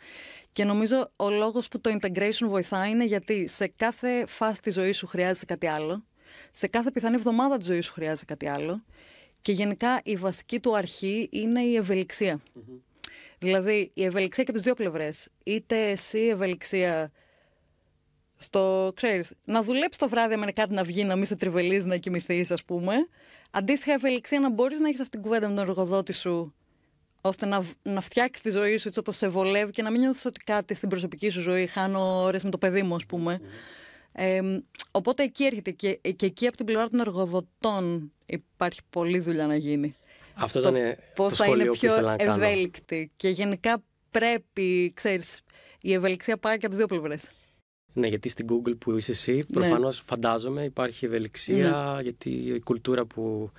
και νομίζω ο λόγος που το integration βοηθάει είναι γιατί σε κάθε φάση της ζωής σου χρειάζεται κάτι άλλο, σε κάθε πιθανή εβδομάδα της ζωής σου χρειάζεται κάτι άλλο και γενικά η βασική του αρχή είναι η ευελιξία. Δηλαδή η ευελιξία και από τις δύο πλευρές. Είτε εσύ ευελιξία ξέρεις, να δουλέψεις το βράδυ με κάτι να βγει, να μην σε τριβελίζει, να κοιμηθείς, ας πούμε. Αντίστοιχα, ευελιξία να μπορείς να έχεις αυτή την κουβέντα με τον εργοδότη σου, ώστε να φτιάξεις τη ζωή σου έτσι όπως σε βολεύει και να μην νιώθεις ότι κάτι στην προσωπική σου ζωή χάνω ώρες με το παιδί μου, ας πούμε. Οπότε εκεί έρχεται και εκεί από την πλευρά των εργοδοτών υπάρχει πολλή δουλειά να γίνει. Αυτό ήταν πώς θα είναι πιο ευέλικτη. Και γενικά πρέπει, ξέρεις, η ευελιξία πάει και από τις δύο πλευρές. Ναι, γιατί στην Google που είσαι εσύ, προφανώς φαντάζομαι υπάρχει ευελιξία, γιατί η κουλτούρα που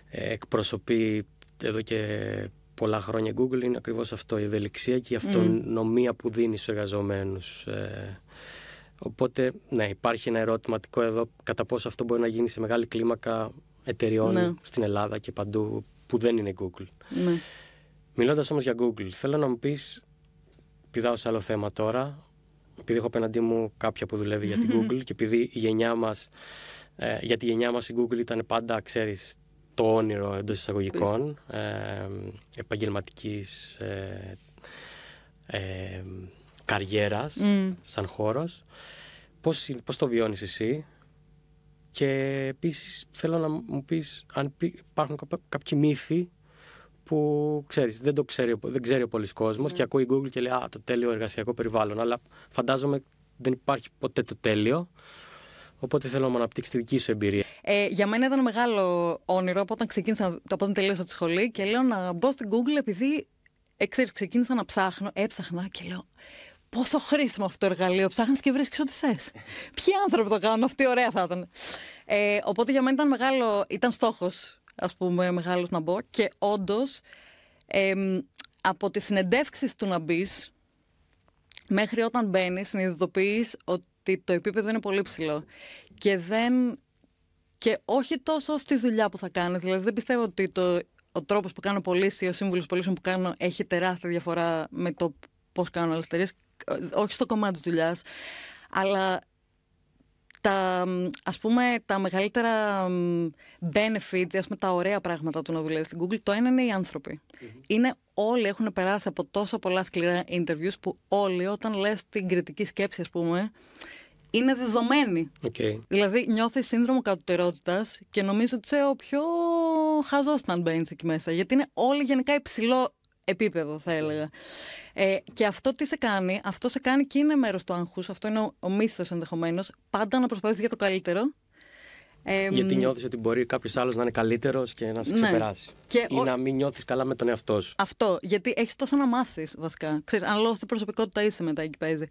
εκπροσωπεί εδώ και πολλά χρόνια Google είναι ακριβώς αυτό, η ευελιξία και η αυτονομία που δίνει στους εργαζομένους. Οπότε, ναι, υπάρχει ένα ερωτηματικό εδώ κατά πόσο αυτό μπορεί να γίνει σε μεγάλη κλίμακα εταιριών στην Ελλάδα και παντού που δεν είναι Google. Ναι. Μιλώντας όμως για Google, θέλω να μου πεις, πηδάω σε άλλο θέμα τώρα, επειδή έχω απέναντί μου κάποια που δουλεύει για την Google και επειδή η γενιά μας, για τη γενιά μας η Google ήταν πάντα, ξέρεις, το όνειρο εντός εισαγωγικών, επαγγελματικής καριέρας σαν χώρος. Πώς το βιώνεις εσύ? Και επίσης θέλω να μου πεις αν υπάρχουν κάποιοι μύθοι που ξέρεις, δεν ξέρει ο πολύς κόσμος και ακούει Google και λέει το τέλειο εργασιακό περιβάλλον. Αλλά φαντάζομαι δεν υπάρχει ποτέ το τέλειο. Οπότε θέλω να μου αναπτύξεις τη δική σου εμπειρία. Για μένα ήταν μεγάλο όνειρο από όταν τελείωσα τη σχολή και λέω να μπω στην Google επειδή ξεκίνησα να έψαχνα και λέω πόσο χρήσιμο αυτό το εργαλείο. Ψάχνεις και βρίσκεις ό,τι θες. Ποιοι άνθρωποι το κάνουν, αυτή ωραία θα ήταν. Οπότε για μένα ήταν στόχος, ας πούμε, μεγάλος να μπω και όντως από τις συνεντεύξεις του να μπεις μέχρι όταν μπαίνεις συνειδητοποιείς ότι το επίπεδο είναι πολύ ψηλό και όχι τόσο στη δουλειά που θα κάνεις. Δηλαδή δεν πιστεύω ότι ο τρόπος που κάνω πωλήσει, ο σύμβουλος πωλήσεων που κάνω έχει τεράστια διαφορά με το πώς κάνουν άλλες εταιρείες. Όχι στο κομμάτι της δουλειάς, αλλά ας πούμε, τα μεγαλύτερα benefits, ας πούμε, τα ωραία πράγματα του να δουλεύει στην Google, το ένα είναι οι άνθρωποι. Όλοι έχουν περάσει από τόσο πολλά σκληρά interviews που όλοι όταν λες την κριτική σκέψη, ας πούμε, είναι δεδομένη. Δηλαδή νιώθεις σύνδρομο κατωτερότητας και νομίζω ότι είσαι ο πιο χαζός να μπαίνεις εκεί μέσα, γιατί είναι όλοι γενικά υψηλό επίπεδο, θα έλεγα. Και αυτό τι σε κάνει? Αυτό σε κάνει και είναι μέρος του άγχους. Αυτό είναι ο μύθος ενδεχομένως. Πάντα να προσπαθείς για το καλύτερο. Γιατί νιώθεις ότι μπορεί κάποιος άλλος να είναι καλύτερος και να σε ξεπεράσει. Ή να μην νιώθεις καλά με τον εαυτό σου. Αυτό. Γιατί έχεις τόσο να μάθεις βασικά. Ξέρεις, αν λόγω στην προσωπικότητα είσαι μετά εκεί παίζει.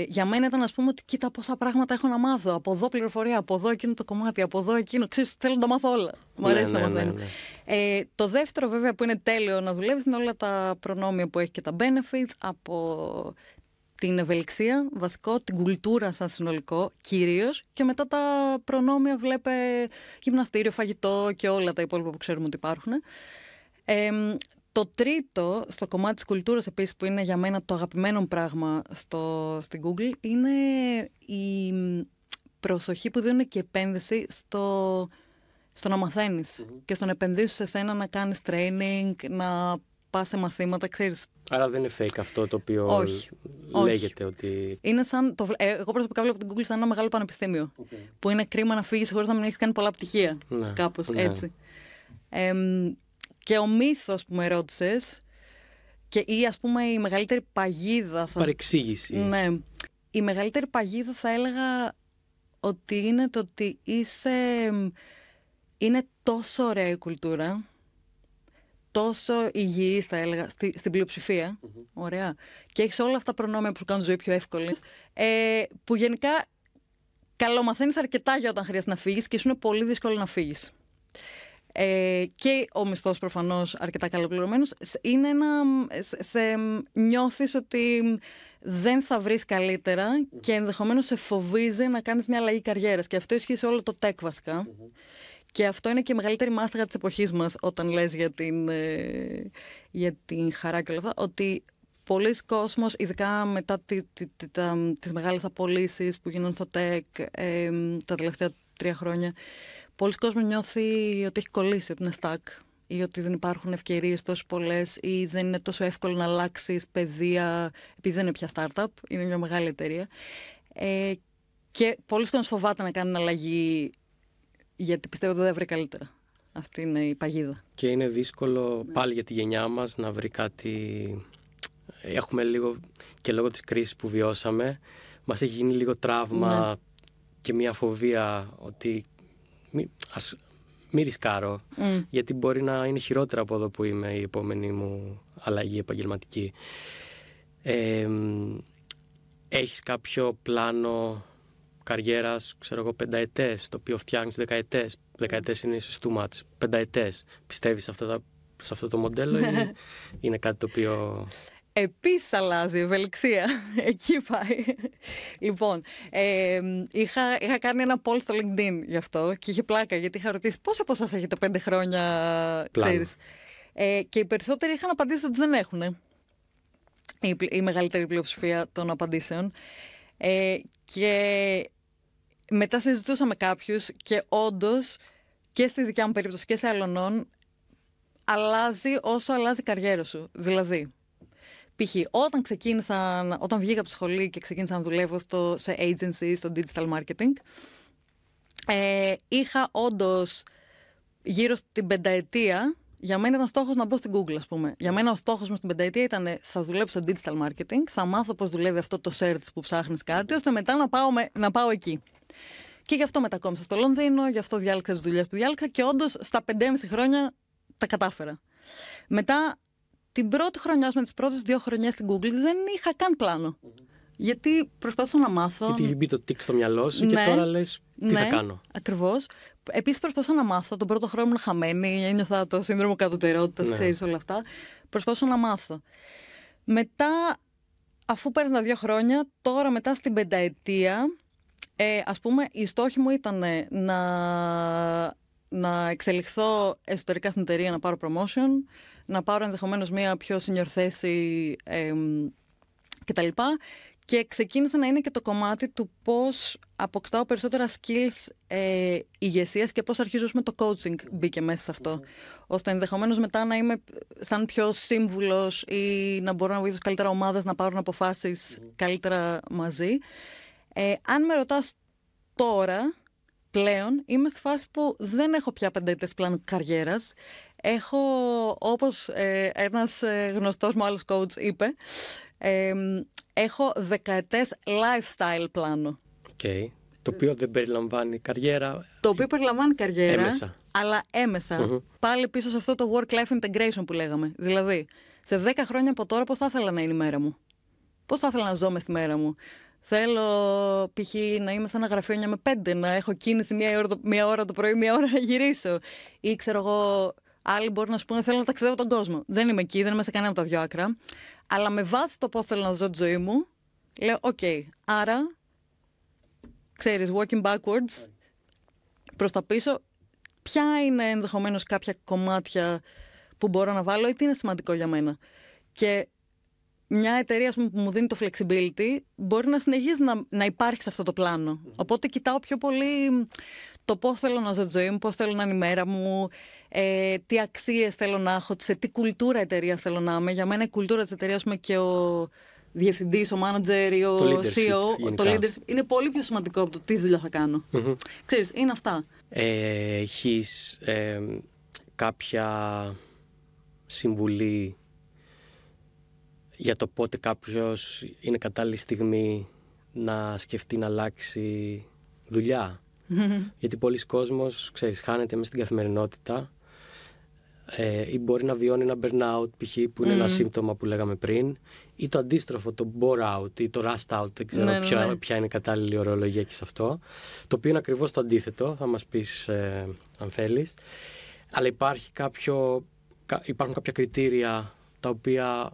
Για μένα ήταν, ας πούμε, ότι κοίτα πόσα πράγματα έχω να μάθω. Από εδώ πληροφορία, από εδώ εκείνο το κομμάτι, από εδώ εκείνο. Ξέρεις, θέλω να τα μάθω όλα. Μου αρέσει να μαθαίνω. Το δεύτερο, βέβαια, που είναι τέλειο να δουλεύεις είναι όλα τα προνόμια που έχει και τα benefits, από την ευελιξία, βασικό, την κουλτούρα σαν συνολικό, κυρίως, και μετά τα προνόμια, βλέπε γυμναστήριο, φαγητό και όλα τα υπόλοιπα που ξέρουμε ότι υπάρχουν. Το τρίτο, στο κομμάτι της κουλτούρας επίσης, που είναι για μένα το αγαπημένο πράγμα στην Google, είναι η προσοχή που δίνουν και επένδυση στο να μαθαίνεις και στο να επενδύσεις σε σένα, να κάνεις training, να πας σε μαθήματα, ξέρεις. Άρα δεν είναι fake αυτό το οποίο λέγεται ότι... Είναι σαν, εγώ προσωπικά βλέπω την Google σαν ένα μεγάλο πανεπιστήμιο, που είναι κρίμα να φύγεις χωρίς να μην έχεις κάνει πολλά πτυχία, κάπως έτσι. Και ο μύθος που με ρώτησες ή ας πούμε η μεγαλύτερη παγίδα... Παρεξήγηση. Ναι. Η μεγαλύτερη παγίδα θα έλεγα ότι είναι το ότι είναι τόσο ωραία η κουλτούρα, τόσο υγιής θα έλεγα, στην πλειοψηφία, ωραία, και έχεις όλα αυτά τα προνόμια που σου κάνουν ζωή πιο εύκολη, που γενικά καλομαθαίνεις αρκετά για όταν χρειάζεται να φύγεις και σου είναι πολύ δύσκολο να φύγεις. Και ο μισθός προφανώς αρκετά καλοπληρωμένος είναι νιώθεις ότι δεν θα βρεις καλύτερα και ενδεχομένως σε φοβίζει να κάνεις μια αλλαγή καριέρας, και αυτό ισχύει σε όλο το tech βασικά. Και αυτό είναι και η μεγαλύτερη μάστιγα της εποχής μας όταν λες για την χαρά και όλα αυτά, ότι πολλοί κόσμος, ειδικά μετά τις μεγάλες απολύσεις που γίνονται στο tech τα τελευταία 3 χρόνια, πολλοί κόσμος νιώθει ότι έχει κολλήσει, ότι είναι stuck, ή ότι δεν υπάρχουν ευκαιρίες τόσο πολλές, ή δεν είναι τόσο εύκολο να αλλάξεις παιδεία, επειδή δεν είναι πια startup, είναι μια μεγάλη εταιρεία. Και πολλοί κόσμος φοβάται να κάνει αλλαγή, γιατί πιστεύω ότι δεν βρει καλύτερα. Αυτή είναι η παγίδα. Και είναι δύσκολο πάλι για τη γενιά μας να βρει κάτι. Έχουμε λίγο, και λόγω της κρίσης που βιώσαμε, μας έχει γίνει λίγο τραύμα και μια φοβία ότι μη ρισκάρω, γιατί μπορεί να είναι χειρότερα από εδώ που είμαι η επόμενη μου αλλαγή επαγγελματική. Έχεις κάποιο πλάνο καριέρας, ξέρω εγώ, 5 ετές, το οποίο φτιάχνεις 10 ετές. 10 ετές είναι ίσως too much. 5 ετές. Πιστεύεις σε αυτό το μοντέλο ή είναι κάτι το οποίο... Επίσης αλλάζει, ευελιξία. Εκεί πάει. Λοιπόν, είχα κάνει ένα poll στο LinkedIn γι' αυτό και είχε πλάκα, γιατί είχα ρωτήσει πόσοι από εσάς έχετε 5 χρόνια, ξέρεις. Και οι περισσότεροι είχαν απαντήσει ότι δεν έχουν. Η μεγαλύτερη πλειοψηφία των απαντήσεων. Και μετά συζητούσα με κάποιους και όντως και στη δικιά μου περίπτωση και σε άλλων αλλάζει όσο αλλάζει η καριέρα σου. Δηλαδή, π.χ. όταν βγήκα από τη σχολή και ξεκίνησα να δουλεύω σε agency, στο digital marketing, είχα όντως γύρω στην 5ετία. Για μένα ήταν στόχος να μπω στην Google, ας πούμε. Για μένα ο στόχος μου στην 5ετία ήταν θα δουλέψω στο digital marketing, θα μάθω πώς δουλεύει αυτό το search που ψάχνεις κάτι, ώστε μετά να πάω εκεί. Και γι' αυτό μετακόμισα στο Λονδίνο, γι' αυτό διάλεξα τις δουλειές που διάλεξα και όντως στα 5,5 χρόνια τα κατάφερα. Μετά την πρώτη χρονιά, με τις πρώτες 2 χρονιές στην Google, δεν είχα καν πλάνο. Γιατί προσπαθούσα να μάθω. Γιατί μπει το τικ στο μυαλό σου, ναι, και τώρα λες τι θα κάνω. Ακριβώς. Επίσης προσπαθούσα να μάθω. Τον πρώτο χρόνο ήμουν χαμένη, ένιωθα το σύνδρομο κατωτερότητας, ξέρεις όλα αυτά. Προσπαθούσα να μάθω. Μετά, αφού πέρασαν 2 χρόνια, τώρα μετά στην 5ετία, ας πούμε, η στόχη μου ήταν να εξελιχθώ εσωτερικά στην εταιρεία, να πάρω promotion, να πάρω ενδεχομένως μια πιο senior θέση κτλ. Και ξεκίνησε να είναι και το κομμάτι του πώς αποκτάω περισσότερα skills ηγεσίας και πώς αρχίζω με το coaching μπήκε μέσα σε αυτό. Ώστε ενδεχομένως μετά να είμαι σαν πιο σύμβουλος ή να μπορώ να βοηθήσω καλύτερα ομάδες να πάρουν αποφάσεις καλύτερα μαζί. Αν με ρωτάς τώρα, πλέον είμαι στη φάση που δεν έχω πια 5ετές πλάνο καριέρας. Έχω, όπως ένας γνωστός μου άλλος coach είπε, έχω 10ετές lifestyle πλάνο. Okay. Το οποίο δεν περιλαμβάνει καριέρα. Το οποίο περιλαμβάνει καριέρα, έμεσα. Αλλά έμεσα. Πάλι πίσω σε αυτό το work-life integration που λέγαμε. Δηλαδή, σε 10 χρόνια από τώρα πώς θα ήθελα να είναι η μέρα μου. Πώς θα ήθελα να ζω μες τη μέρα μου. Θέλω π.χ. να είμαι σε ένα γραφείο 9 με 5, να έχω κίνηση μία ώρα το πρωί, μία ώρα να γυρίσω. Ή ξέρω εγώ, άλλοι μπορεί να σου πούνε θέλω να ταξιδεύω τον κόσμο. Δεν είμαι εκεί, δεν είμαι σε κανένα από τα 2 άκρα. Αλλά με βάση το πώς θέλω να ζω τη ζωή μου, λέω OK, άρα, ξέρεις, working backwards, προς τα πίσω, ποια είναι ενδεχομένως κάποια κομμάτια που μπορώ να βάλω ή τι είναι σημαντικό για μένα. Και μια εταιρεία που μου δίνει το flexibility μπορεί να συνεχίζει να υπάρχει σε αυτό το πλάνο. Οπότε κοιτάω πιο πολύ το πώς θέλω να ζω τη ζωή μου, πώς θέλω να είναι η μέρα μου, τι αξίες θέλω να έχω, σε τι κουλτούρα εταιρεία θέλω να είμαι. Για μένα η κουλτούρα της εταιρείας μου και ο διευθυντής, ο manager ή ο CEO, το leadership είναι πολύ πιο σημαντικό από το τι δουλειά θα κάνω. Ξέρεις, είναι αυτά. Έχεις κάποια συμβουλή για το πότε κάποιος είναι κατάλληλη στιγμή να σκεφτεί να αλλάξει δουλειά? Γιατί πολλοί κόσμος, ξέρεις, χάνεται μέσα στην καθημερινότητα ή μπορεί να βιώνει ένα burnout π.χ. που είναι ένα σύμπτωμα που λέγαμε πριν, ή το αντίστροφο, το bore out ή το rust out, δεν ξέρω ποια είναι η κατάλληλη ορολογία και σε αυτό, το οποίο είναι ακριβώς το αντίθετο, θα μας πεις αν θέλεις. Αλλά υπάρχουν κάποια κριτήρια τα οποία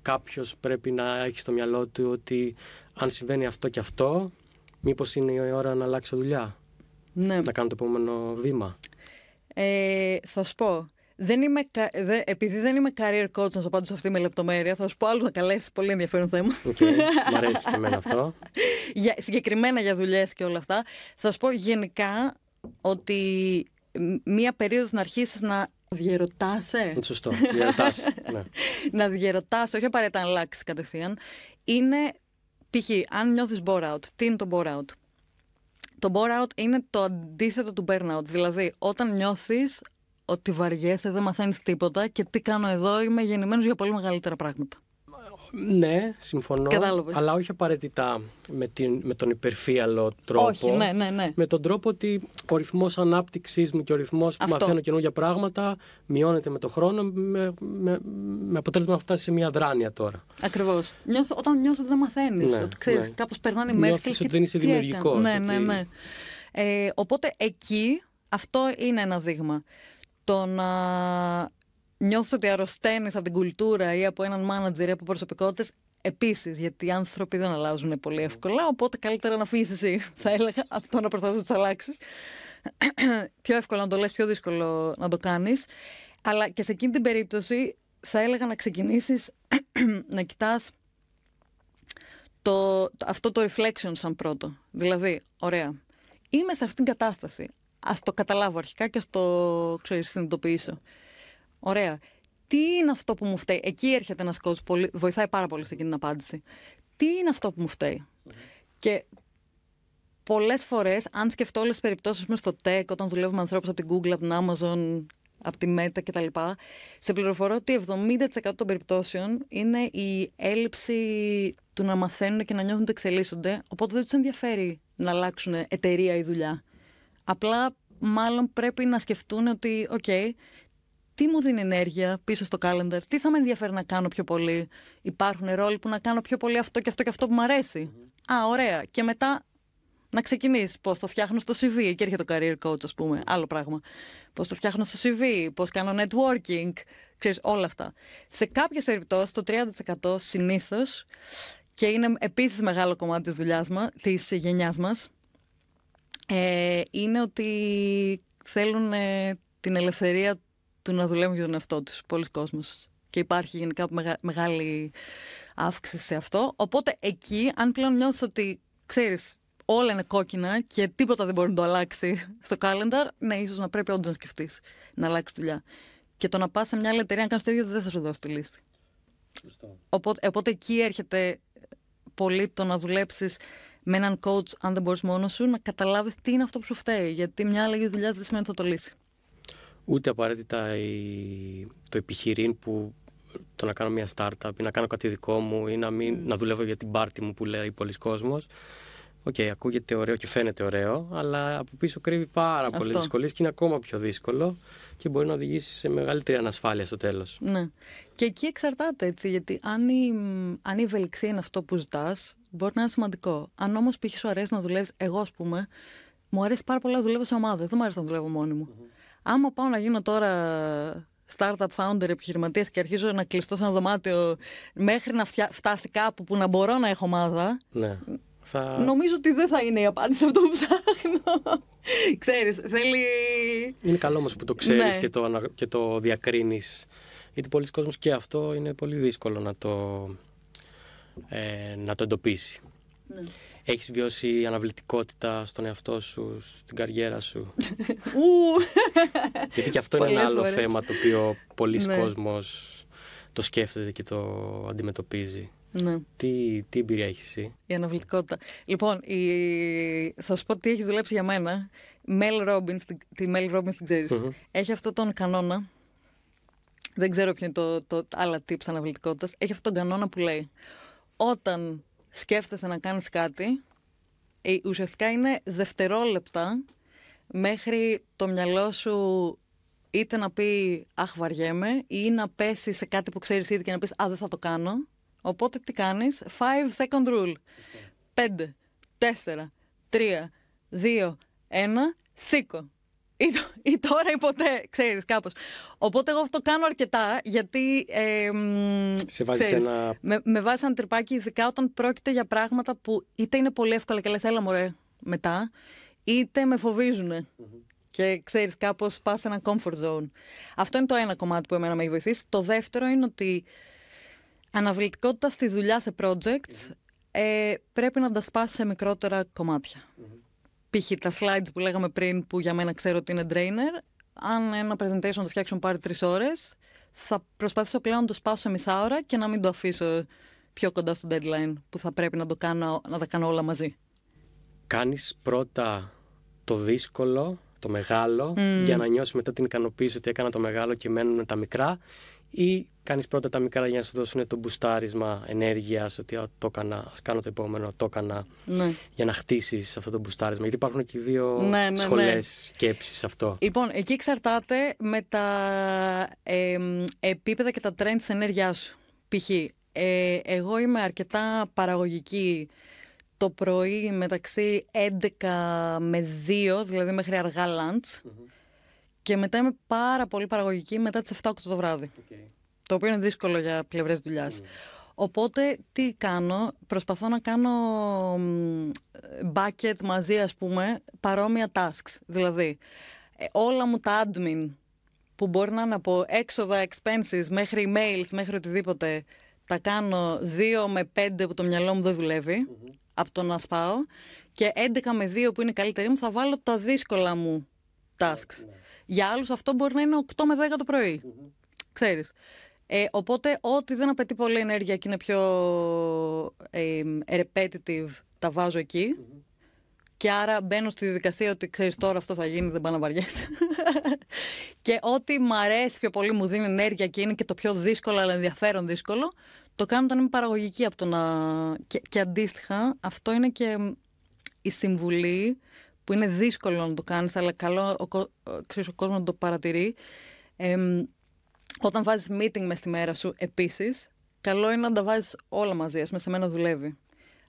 κάποιος πρέπει να έχει στο μυαλό του ότι αν συμβαίνει αυτό και αυτό, μήπως είναι η ώρα να αλλάξω δουλειά, να κάνω το επόμενο βήμα. Θα σου πω, επειδή δεν είμαι career coach να σου απαντήσω αυτή με λεπτομέρεια, θα σου πω άλλους να καλέσεις, πολύ ενδιαφέρον θέμα. Μ' αρέσει και εμένα αυτό. Συγκεκριμένα για δουλειές και όλα αυτά. Θα σου πω γενικά ότι μία περίοδος να αρχίσεις να διερωτάσαι. Σωστό, διερωτάσαι. Ναι. Να διερωτάσαι, όχι απαραίτητα να αλλάξεις κατευθείαν. Είναι, π.χ. αν νιώθεις bore out, τι είναι το bore out? Το bore out είναι το αντίθετο του burnout. Δηλαδή, όταν νιώθεις ότι βαριέσαι, δεν μαθαίνεις τίποτα και τι κάνω εδώ, είμαι γεννημένος για πολύ μεγαλύτερα πράγματα. Ναι, συμφωνώ. Κατάλαβες. Αλλά όχι απαραίτητα με τον υπερφύαλο τρόπο. Όχι, ναι. Με τον τρόπο ότι ο ρυθμός ανάπτυξης μου και ο ρυθμός που μαθαίνω καινούργια πράγματα μειώνεται με το χρόνο, με αποτέλεσμα να φτάσει σε μια αδράνεια τώρα. Ακριβώς. Όταν νιώσεις ότι δεν μαθαίνεις, ότι ξέρεις, κάπως περνάνε οι μέρες και ότι δεν είσαι δημιουργικός. Ναι. Οπότε εκεί αυτό είναι ένα δείγμα. Το να νιώθεις ότι αρρωσταίνεις από την κουλτούρα ή από έναν μάνατζερ ή από προσωπικότητες, επίσης, γιατί οι άνθρωποι δεν αλλάζουν πολύ εύκολα, οπότε καλύτερα να φύγεις εσύ, θα έλεγα, από το να προσπαθείς να τους αλλάξεις. Πιο εύκολο να το λες, πιο δύσκολο να το κάνεις. Αλλά και σε εκείνη την περίπτωση θα έλεγα να ξεκινήσεις να κοιτάς αυτό το reflection σαν πρώτο. Δηλαδή, ωραία, είμαι σε αυτήν την κατάσταση. Ας το καταλάβω αρχικά και ας το συνειδητοποιήσω. Ωραία. Τι είναι αυτό που μου φταίει? Εκεί έρχεται ένας coach, βοηθάει πάρα πολύ σε εκείνη την απάντηση. Τι είναι αυτό που μου φταίει? Και πολλές φορές, αν σκεφτώ όλες τις περιπτώσεις μου στο tech, όταν δουλεύω με ανθρώπους από την Google, από την Amazon, από τη Meta κτλ., σε πληροφορώ ότι 70% των περιπτώσεων είναι η έλλειψη του να μαθαίνουν και να νιώθουν ότι εξελίσσονται, οπότε δεν τους ενδιαφέρει να αλλάξουν εταιρεία ή δουλειά. Απλά, μάλλον πρέπει να σκεφτούν ότι, OK, τι μου δίνει ενέργεια πίσω στο calendar, τι θα με ενδιαφέρει να κάνω πιο πολύ? Υπάρχουν ρόλοι που να κάνω πιο πολύ αυτό και αυτό και αυτό που μου αρέσει. Ωραία. Και μετά να ξεκινήσεις. Πώς το φτιάχνω στο CV, εκεί έρχεται το career coach, ας πούμε, άλλο πράγμα. Πώς το φτιάχνω στο CV, πώς κάνω networking, ξέρεις, όλα αυτά. Σε κάποιες περιπτώσεις, το 30% συνήθως, και είναι επίσης μεγάλο κομμάτι της δουλειάς μας, της γενιάς μας, είναι ότι θέλουν την ελευθερία του να δουλεύουν για τον εαυτό τους. Πολλοί κόσμος. Και υπάρχει γενικά μεγάλη αύξηση σε αυτό. Οπότε εκεί, αν πλέον νιώθεις ότι, ξέρεις, όλα είναι κόκκινα και τίποτα δεν μπορεί να το αλλάξει στο calendar, ναι, ίσως να πρέπει όντως να σκεφτείς να αλλάξεις δουλειά. Και το να πας σε μια άλλη εταιρεία να κάνεις το ίδιο δεν θα σου δώσει τη λύση. Οπότε εκεί έρχεται πολύ το να δουλέψεις με έναν coach, αν δεν μπορείς μόνος σου, να καταλάβεις τι είναι αυτό που σου φταίει. Γιατί μια αλλαγή δουλειάς δεν σημαίνει ότι θα το λύσει. Ούτε απαραίτητα το επιχειρήν που το να κάνω μια startup ή να κάνω κάτι δικό μου ή να δουλεύω για την πάρτι μου που λέει πολλοί κόσμος. Ακούγεται ωραίο και φαίνεται ωραίο, αλλά από πίσω κρύβει πάρα πολλές δυσκολίες και είναι ακόμα πιο δύσκολο και μπορεί να οδηγήσει σε μεγαλύτερη ανασφάλεια στο τέλος. Ναι. Και εκεί εξαρτάται, έτσι, γιατί αν η ευελιξία είναι αυτό που ζητάς, μπορεί να είναι σημαντικό. Αν όμως π.χ. σου αρέσει να δουλεύεις, εγώ ας πούμε, μου αρέσει πάρα πολύ να δουλεύω σε ομάδες, δεν μου αρέσει να δουλεύω μόνη μου. Άμα πάω να γίνω τώρα startup founder, επιχειρηματίας και αρχίζω να κλειστώ σε ένα δωμάτιο μέχρι να φτάσει κάπου που να μπορώ να έχω ομάδα. Ναι. Νομίζω ότι δεν θα είναι η απάντηση αυτό που ψάχνω. Ξέρεις, θέλει... Είναι καλό όμως που το ξέρεις, ναι, και το διακρίνεις. Γιατί πολλοί κόσμος και αυτό είναι πολύ δύσκολο να το εντοπίσει. Ναι. Έχεις βιώσει αναβλητικότητα στον εαυτό σου, στην καριέρα σου? Γιατί και αυτό είναι ένα άλλο θέμα το οποίο πολλοί κόσμος το σκέφτεται και το αντιμετωπίζει. Ναι. Τι εμπειρία έχεις εσύ? Η αναβλητικότητα. Λοιπόν, θα σου πω τι έχει δουλέψει για μένα. Mel Robbins, τη Mel Robbins την ξέρεις. Έχει αυτόν τον κανόνα. Δεν ξέρω ποιο είναι το άλλα tips αναβλητικότητας. Έχει αυτόν τον κανόνα που λέει: όταν σκέφτεσαι να κάνεις κάτι, ουσιαστικά είναι δευτερόλεπτα μέχρι το μυαλό σου είτε να πει «αχ, βαριέμαι» ή να πέσει σε κάτι που ξέρεις ήδη και να πεις «α, δεν θα το κάνω». Οπότε τι κάνεις? 5-second rule. 5, 4, 3, 2, 1, σήκω. Ή τώρα ή ποτέ, ξέρεις, κάπως. Οπότε εγώ αυτό κάνω αρκετά, γιατί σε βάζεις με βάζει ένα τρυπάκι, ειδικά όταν πρόκειται για πράγματα που είτε είναι πολύ εύκολα και λες έλα μωρέ μετά, είτε με φοβίζουν. Και ξέρεις, κάπως πας σε ένα comfort zone. Αυτό είναι το ένα κομμάτι που εμένα με έχει βοηθήσει. Το δεύτερο είναι ότι αναβλητικότητα στη δουλειά σε projects πρέπει να τα σπάσει σε μικρότερα κομμάτια. Π.χ. τα slides που λέγαμε πριν, που για μένα ξέρω ότι είναι drainer, αν ένα presentation το φτιάξω πάρει 3 ώρες, θα προσπαθήσω πλέον να το σπάσω σε μισά ώρα και να μην το αφήσω πιο κοντά στο deadline που θα πρέπει να τα κάνω όλα μαζί. Κάνεις πρώτα το δύσκολο, το μεγάλο, για να νιώσεις μετά την ικανοποίηση ότι έκανα το μεγάλο και μένουν τα μικρά, ή κάνεις πρώτα τα μικρά για να σου δώσουν το μπουστάρισμα ενέργειας, ότι το έκανα, ας κάνω το επόμενο, το έκανα, για να χτίσεις αυτό το μπουστάρισμα? Γιατί υπάρχουν και δύο σχολές σκέψης σε αυτό. Λοιπόν, εκεί εξαρτάται με τα επίπεδα και τα trend της ενέργειάς σου. Π.χ. Εγώ είμαι αρκετά παραγωγική το πρωί μεταξύ 11 με 2, δηλαδή μέχρι αργά lunch. Και μετά είμαι πάρα πολύ παραγωγική μετά τις 7-8 το βράδυ. Το οποίο είναι δύσκολο για πλευρές δουλειάς. Οπότε τι κάνω, προσπαθώ να κάνω bucket μαζί, ας πούμε, παρόμοια tasks. Δηλαδή, όλα μου τα admin που μπορεί να είναι από έξοδα, expenses, μέχρι emails, μέχρι οτιδήποτε, τα κάνω 2 με 5 που το μυαλό μου δεν δουλεύει, από το να σπάω, και 11 με 2 που είναι καλύτερη μου θα βάλω τα δύσκολα μου tasks. Για άλλους αυτό μπορεί να είναι 8 με 10 το πρωί. Ξέρεις. Οπότε ό,τι δεν απαιτεί πολλή ενέργεια και είναι πιο repetitive, τα βάζω εκεί. Και άρα μπαίνω στη διαδικασία ότι ξέρεις τώρα αυτό θα γίνει, δεν πάω να βαριέσαι. Και ό,τι μου αρέσει πιο πολύ, μου δίνει ενέργεια και είναι και το πιο δύσκολο αλλά ενδιαφέρον δύσκολο, το κάνω όταν είμαι παραγωγική από το να... Και αντίστοιχα, αυτό είναι και η συμβουλή που είναι δύσκολο να το κάνεις, αλλά καλό ξέρεις, ο κόσμος να το παρατηρεί. Όταν βάζεις meeting μες στη μέρα σου, επίσης, καλό είναι να τα βάζεις όλα μαζί, ας πούμε, σε μένα δουλεύει.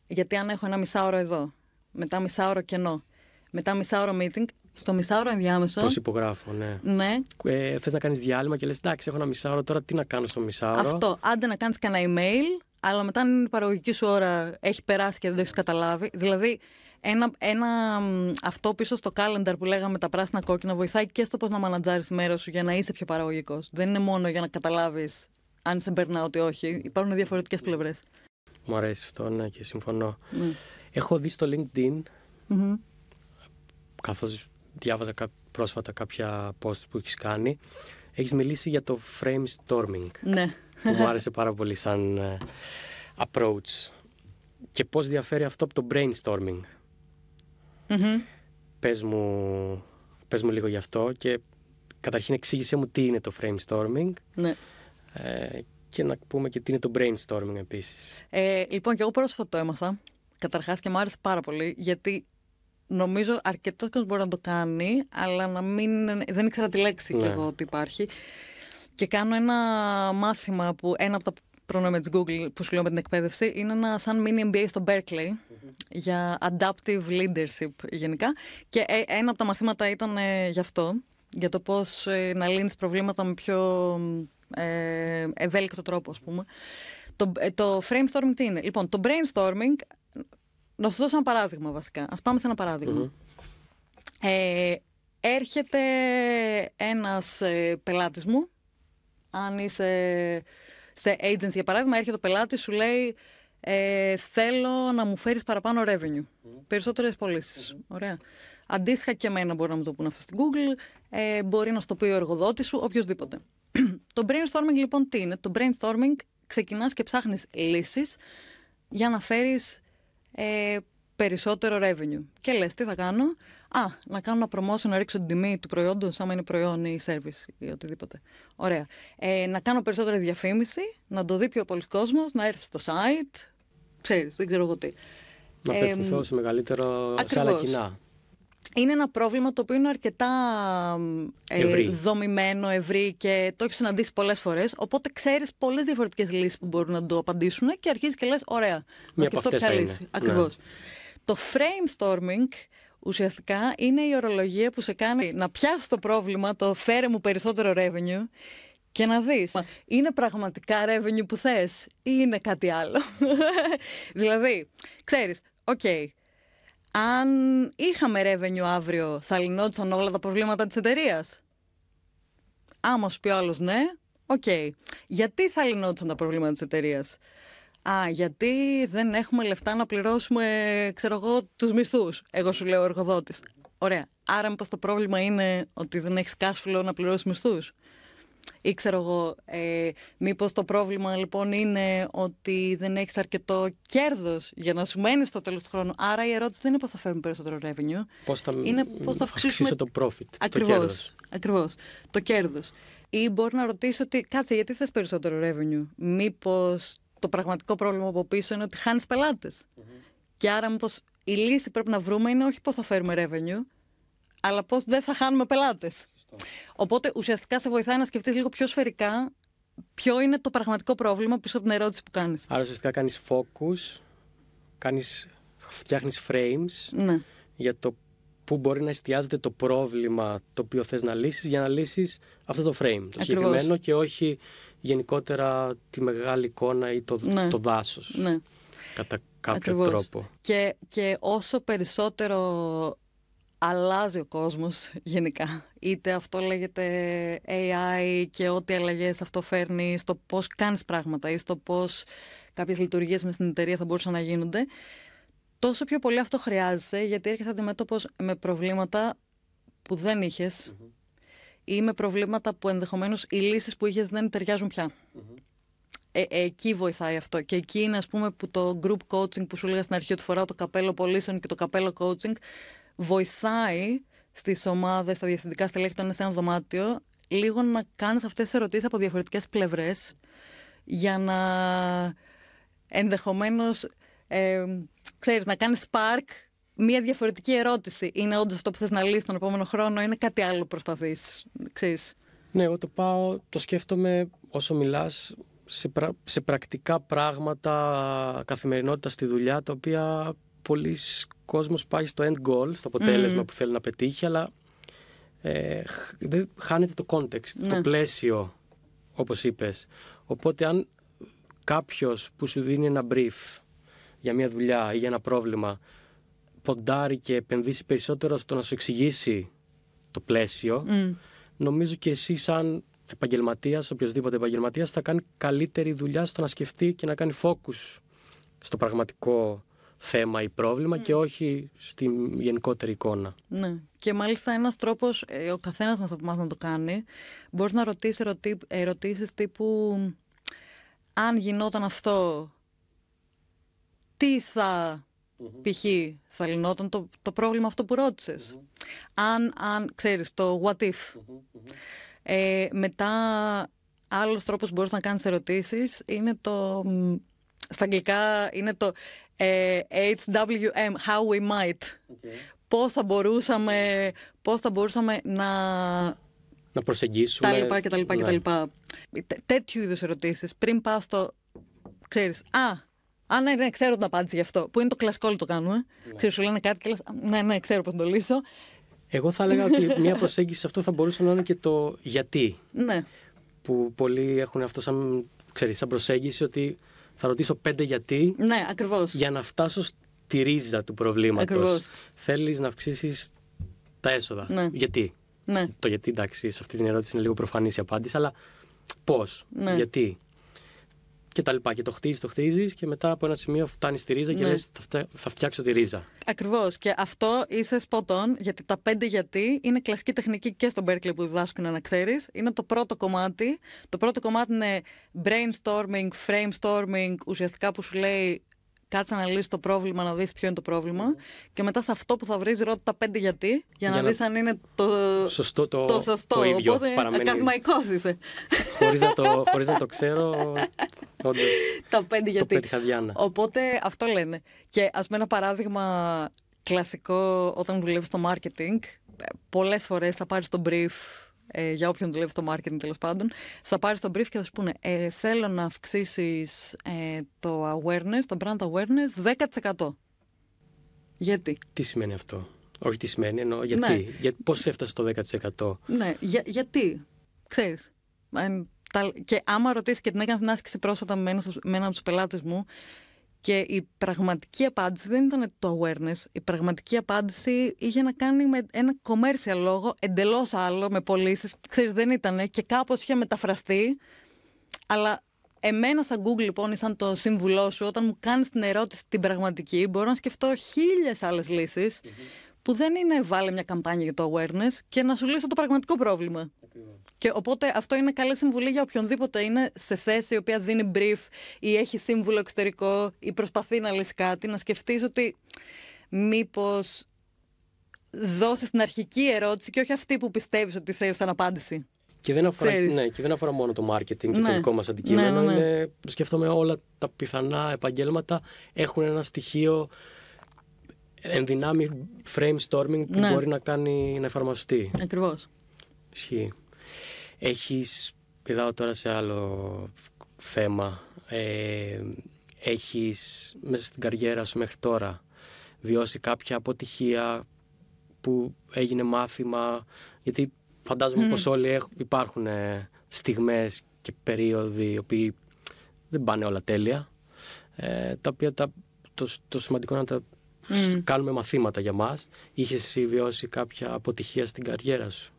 Γιατί αν έχω ένα μισάωρο εδώ, μετά μισάωρο κενό, μετά μισάωρο meeting, στο μισάωρο ενδιάμεσο... Προσυπογράφω, ναι. Ναι. Θες να κάνεις διάλειμμα και λες, εντάξει, έχω ένα μισάωρο, τώρα τι να κάνω στο μισάωρο. Αυτό, άντε να κάνεις κανένα email, αλλά μετά αν η παραγωγική σου ώρα έχει περάσει και δεν το έχεις καταλάβει. Δηλαδή, αυτό πίσω στο calendar που λέγαμε τα πράσινα κόκκινα βοηθάει και στο πώς να μανατζάρεις τη μέρα σου για να είσαι πιο παραγωγικός. Δεν είναι μόνο για να καταλάβεις αν είσαι burnout ή όχι. Υπάρχουν διαφορετικές πλευρές. Μου αρέσει αυτό, ναι, και συμφωνώ. Έχω δει στο LinkedIn, καθώς διάβαζα πρόσφατα κάποια post που έχεις κάνει, έχεις μιλήσει για το frame storming. Ναι. Μου άρεσε πάρα πολύ σαν approach. Και πώς διαφέρει αυτό από το brainstorming. Πες μου λίγο γι' αυτό και καταρχήν εξήγησέ μου τι είναι το frame storming. Ναι. Και να πούμε και τι είναι το brainstorming επίσης. Λοιπόν, και εγώ πρόσφατα το έμαθα, καταρχάς, και μου άρεσε πάρα πολύ, γιατί νομίζω αρκετός κόσμος μπορεί να το κάνει, αλλά δεν ήξερα τη λέξη και εγώ ότι υπάρχει. Και κάνω ένα μάθημα που ένα από τα προνόμια της Google που σου λέω με την εκπαίδευση είναι ένα σαν mini MBA στο Berkeley για adaptive leadership γενικά. Και ένα από τα μαθήματα ήταν γι' αυτό, για το πώς να λύνεις προβλήματα με πιο ευέλικτο τρόπο, ας πούμε. Το framestorming τι είναι? Λοιπόν, το brainstorming, να σου δώσω ένα παράδειγμα βασικά. Ας πάμε σε ένα παράδειγμα. Έρχεται ένας πελάτης μου, αν είσαι σε agency για παράδειγμα, έρχεται ο πελάτης, σου λέει θέλω να μου φέρεις παραπάνω revenue, περισσότερες πωλήσεις. Ωραία. Αντίστοιχα και εμένα μπορεί να μου το πούνε αυτό στην Google, μπορεί να σου το πει ο εργοδότης σου, οποιοδήποτε. Το brainstorming λοιπόν τι είναι? Το brainstorming ξεκινάς και ψάχνεις λύσεις για να φέρεις περισσότερο revenue. Και λες τι θα κάνω? Να κάνω ένα promotion, να ρίξω την τιμή του προϊόντος, άμα είναι προϊόν ή service ή οτιδήποτε. Ωραία. Να κάνω περισσότερη διαφήμιση, να το δει πιο πολλοί κόσμος, να έρθει στο site, ξέρεις, δεν ξέρω εγώ τι. Να απευθυνθώ σε μεγαλύτερο, σε άλλα κοινά. Είναι ένα πρόβλημα το οποίο είναι αρκετά δομημένο, ευρύ και το έχεις συναντήσει πολλές φορές. Οπότε ξέρεις πολλές διαφορετικές λύσεις που μπορούν να το απαντήσουν και αρχίζεις και λες: ωραία, να σκεφτώ ποια λύση. Ακριβώς. Ναι. Το framestorming ουσιαστικά είναι η ορολογία που σε κάνει να πιάσεις το πρόβλημα, το φέρε μου περισσότερο revenue και να δεις, είναι πραγματικά revenue που θες ή είναι κάτι άλλο. Δηλαδή, ξέρεις, αν είχαμε revenue αύριο, θα λυνόντουσαν όλα τα προβλήματα της εταιρείας? Άμα σου πει ο άλλος ναι, γιατί θα λυνόντουσαν τα προβλήματα της εταιρείας? Γιατί δεν έχουμε λεφτά να πληρώσουμε, ξέρω εγώ, τους μισθούς. Εγώ σου λέω ο εργοδότης. Ωραία. Άρα μήπως το πρόβλημα είναι ότι δεν έχεις cash flow να πληρώσεις μισθούς? Ή ξέρω εγώ, μήπως το πρόβλημα λοιπόν είναι ότι δεν έχεις αρκετό κέρδος για να σου μένει στο τέλος του χρόνου? Άρα η ερώτηση δεν είναι πώς θα φέρουμε περισσότερο revenue. Είναι πώς θα αυξήσουμε το profit. Ακριβώς. Το κέρδος. Ή μπορεί να ρωτήσει ότι κάτσε, γιατί θες περισσότερο revenue? Μήπως το πραγματικό πρόβλημα από πίσω είναι ότι χάνεις πελάτες. Και άρα μήπως η λύση πρέπει να βρούμε είναι όχι πώς θα φέρουμε revenue, αλλά πώς δεν θα χάνουμε πελάτες. Οπότε ουσιαστικά σε βοηθάει να σκεφτείς λίγο πιο σφαιρικά ποιο είναι το πραγματικό πρόβλημα πίσω από την ερώτηση που κάνεις. Άρα ουσιαστικά κάνεις focus, φτιάχνεις frames για το πού μπορεί να εστιάζεται το πρόβλημα το οποίο θες να λύσεις για να λύσεις αυτό το frame, το συγκεκριμένο, και όχι γενικότερα τη μεγάλη εικόνα ή το δάσος, κατά κάποιο τρόπο. Και όσο περισσότερο αλλάζει ο κόσμος γενικά, είτε αυτό λέγεται AI και ό,τι αλλαγές αυτό φέρνει στο πώς κάνεις πράγματα ή στο πώς κάποιες λειτουργίες μες στην εταιρεία θα μπορούσαν να γίνονται, τόσο πιο πολύ αυτό χρειάζεσαι, γιατί έρχεσαι αντιμέτωπος με προβλήματα που δεν είχες ή με προβλήματα που ενδεχομένως οι λύσεις που είχες δεν ταιριάζουν πια. Εκεί βοηθάει αυτό. Και εκεί είναι, ας πούμε, που το group coaching που σου έλεγα στην αρχή, ότι φοράω το καπέλο πωλήσεων και το καπέλο coaching, βοηθάει στις ομάδες, στα διευθυντικά στελέχη, όταν είναι σε ένα δωμάτιο, λίγο να κάνεις αυτές τις ερωτήσεις από διαφορετικές πλευρές, για να ενδεχομένως ξέρεις, να κάνεις spark μία διαφορετική ερώτηση. Είναι όντως αυτό που θες να λύσεις τον επόμενο χρόνο, είναι κάτι άλλο που προσπαθείς, ξέρεις? Ναι, εγώ το σκέφτομαι όσο μιλάς σε πρακτικά πράγματα, καθημερινότητα στη δουλειά, τα οποία πολλοί κόσμος πάει στο end goal, στο αποτέλεσμα που θέλει να πετύχει, αλλά δεν χάνεται το context, το πλαίσιο, όπως είπες. Οπότε αν κάποιος που σου δίνει ένα brief για μια δουλειά ή για ένα πρόβλημα ποντάρει και επενδύσει περισσότερο στο να σου εξηγήσει το πλαίσιο, νομίζω και εσύ σαν επαγγελματίας, οποιοσδήποτε επαγγελματίας, θα κάνει καλύτερη δουλειά στο να σκεφτεί και να κάνει focus στο πραγματικό θέμα ή πρόβλημα και όχι στη γενικότερη εικόνα. Ναι. Και μάλιστα ένας τρόπος, ο καθένας μας θα μάθει να το κάνει, μπορείς να ρωτήσεις ερωτήσεις τύπου αν γινόταν αυτό, τι θα π.χ. θα λυνόταν το πρόβλημα αυτό που ρώτησες. Αν ξέρεις, το what if. Μετά, άλλος τρόπος που μπορείς να κάνεις ερωτήσεις είναι στα αγγλικά είναι το HWM, how we might. Πώς θα μπορούσαμε να προσεγγίσουμε. Τα λοιπά. Τέτοιου είδους ερωτήσεις. Πριν πας στο, ξέρεις, ναι, ξέρω την απάντηση γι' αυτό. Που είναι το κλασικό, όλο το κάνουμε. Ξέρεις, σου λένε κάτι και λες, ναι, ξέρω πώς να το λύσω. Εγώ θα έλεγα ότι μια προσέγγιση σε αυτό θα μπορούσε να είναι και το γιατί. Ναι. Που πολλοί έχουν αυτό σαν προσέγγιση, ότι θα ρωτήσω 5 γιατί. Ναι, ακριβώς. Για να φτάσω στη ρίζα του προβλήματος. Ακριβώς. Θέλεις να αυξήσεις τα έσοδα. Ναι. Γιατί. Ναι. Το γιατί, εντάξει, σε αυτή την ερώτηση είναι λίγο προφανής η απάντηση, αλλά πώς, γιατί. Και τα λοιπά. Και το χτίζεις και μετά από ένα σημείο φτάνεις στη ρίζα και λες θα φτιάξω τη ρίζα. Ακριβώς. Και αυτό είσαι spot on, γιατί τα 5 γιατί είναι κλασική τεχνική και στο Berkeley που διδάσκουν, να ξέρεις. Είναι το πρώτο κομμάτι. Το πρώτο κομμάτι είναι brainstorming, framestorming, ουσιαστικά που σου λέει κάτσε να λύσεις το πρόβλημα, να δεις ποιο είναι το πρόβλημα. Και μετά σε αυτό που θα βρεις ρώτα τα 5 γιατί, για να δεις αν είναι το σωστό. Το ίδιο. Οπότε ακαδημαϊκός είσαι. Χωρίς να το ξέρω, όντως τα 5 γιατί. Το πέτυχα Διάννα. Οπότε αυτό λένε. Και ας πούμε ένα παράδειγμα κλασικό, όταν δουλεύεις στο marketing, πολλές φορές θα πάρεις το brief, για όποιον δουλεύει στο marketing τέλος πάντων, θα πάρεις το brief και θα σου πούνε θέλω να αυξήσεις το awareness, το brand awareness 10%. Γιατί? Τι σημαίνει αυτό? Όχι τι σημαίνει, εννοώ γιατί. Ναι. Πώς έφτασε το 10%? Ναι, γιατί, ξέρεις. Και άμα ρωτήσεις, και την έκανα την άσκηση πρόσφατα με έναν από τους πελάτες μου, και η πραγματική απάντηση δεν ήταν το awareness. Η πραγματική απάντηση είχε να κάνει με ένα commercial λόγο, εντελώς άλλο, με πωλήσεις. Ξέρεις, δεν ήτανε και κάπως είχε μεταφραστεί. Αλλά εμένα σαν Google, λοιπόν, ή σαν το σύμβουλό σου, όταν μου κάνεις την ερώτηση την πραγματική, μπορώ να σκεφτώ 1000 άλλες λύσεις που δεν είναι βάλε μια καμπάνια για το awareness και να σου λύσω το πραγματικό πρόβλημα. Και οπότε αυτό είναι καλή συμβουλή για οποιονδήποτε είναι σε θέση η οποία δίνει brief ή έχει σύμβουλο εξωτερικό ή προσπαθεί να λύσει κάτι, να σκεφτείς ότι μήπως δώσεις την αρχική ερώτηση και όχι αυτή που πιστεύεις ότι θέλεις σαν απάντηση. Και δεν αφορά μόνο το marketing και το δικό μας αντικείμενο. Ναι. Σκέφτομαι όλα τα πιθανά επαγγέλματα έχουν ένα στοιχείο ενδυνάμει framestorming που μπορεί να εφαρμοστεί. Ακριβώς. Ισχύει. Πηδάω τώρα σε άλλο θέμα. Έχεις μέσα στην καριέρα σου μέχρι τώρα βιώσει κάποια αποτυχία, που έγινε μάθημα, γιατί φαντάζομαι πως όλοι υπάρχουν στιγμές και περίοδοι οι οποίοι δεν πάνε όλα τέλεια, τα οποία το σημαντικό είναι να τα κάνουμε μαθήματα για μας. Είχες εσύ βιώσει κάποια αποτυχία στην καριέρα σου?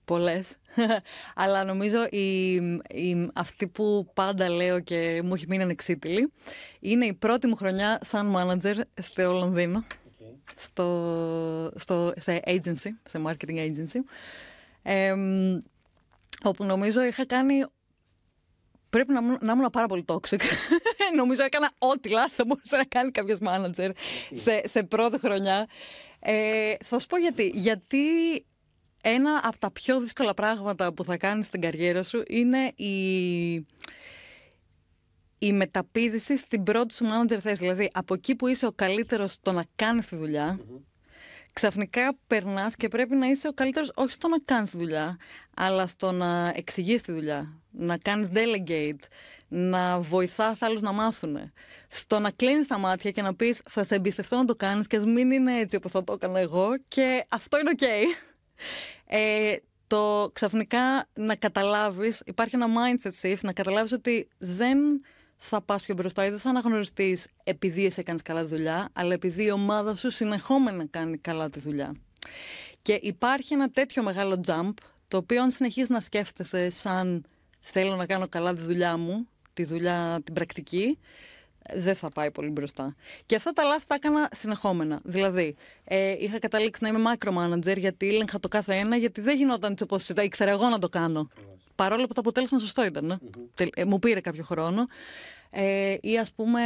Πολλές. Αλλά νομίζω αυτή που πάντα λέω και μου έχει μείνει ανεξίτηλη είναι η πρώτη μου χρονιά σαν manager στο Λονδίνο. Σε agency, σε marketing agency. Όπου νομίζω είχα κάνει... Πρέπει να ήμουν πάρα πολύ toxic. Νομίζω έκανα ό,τι λάθος θα μπορούσε να κάνει κάποιος manager σε πρώτη χρονιά. Θα σου πω γιατί. Γιατί ένα από τα πιο δύσκολα πράγματα που θα κάνεις στην καριέρα σου είναι η μεταπήδηση στην πρώτη σου manager θέση. Δηλαδή, από εκεί που είσαι ο καλύτερος στο να κάνεις τη δουλειά, ξαφνικά περνάς και πρέπει να είσαι ο καλύτερος όχι στο να κάνεις τη δουλειά, αλλά στο να εξηγείς τη δουλειά, να κάνεις delegate, να βοηθάς άλλους να μάθουν, στο να κλείνεις τα μάτια και να πεις θα σε εμπιστευτώ να το κάνεις και ας μην είναι έτσι όπως θα το έκανα εγώ και αυτό είναι ok. Το ξαφνικά να καταλάβεις, υπάρχει ένα mindset shift, να καταλάβεις ότι δεν θα πας πιο μπροστά ή δεν θα αναγνωριστείς επειδή εσύ έκανες καλά τη δουλειά, αλλά επειδή η ομάδα σου συνεχόμενα κάνει καλά τη δουλειά. Και υπάρχει ένα τέτοιο μεγάλο jump, το οποίο αν συνεχίσεις να σκέφτεσαι σαν θέλω να κάνω καλά τη δουλειά μου, τη δουλειά την πρακτική, δεν θα πάει πολύ μπροστά. Και αυτά τα λάθη τα έκανα συνεχόμενα. Δηλαδή, είχα καταλήξει να είμαι micromanager γιατί έλεγχα το κάθε ένα, γιατί δεν γινόταν έτσι όπως το ήξερα εγώ να το κάνω. Παρόλο που το αποτέλεσμα σωστό ήταν. Μου πήρε κάποιο χρόνο. Ή ας πούμε,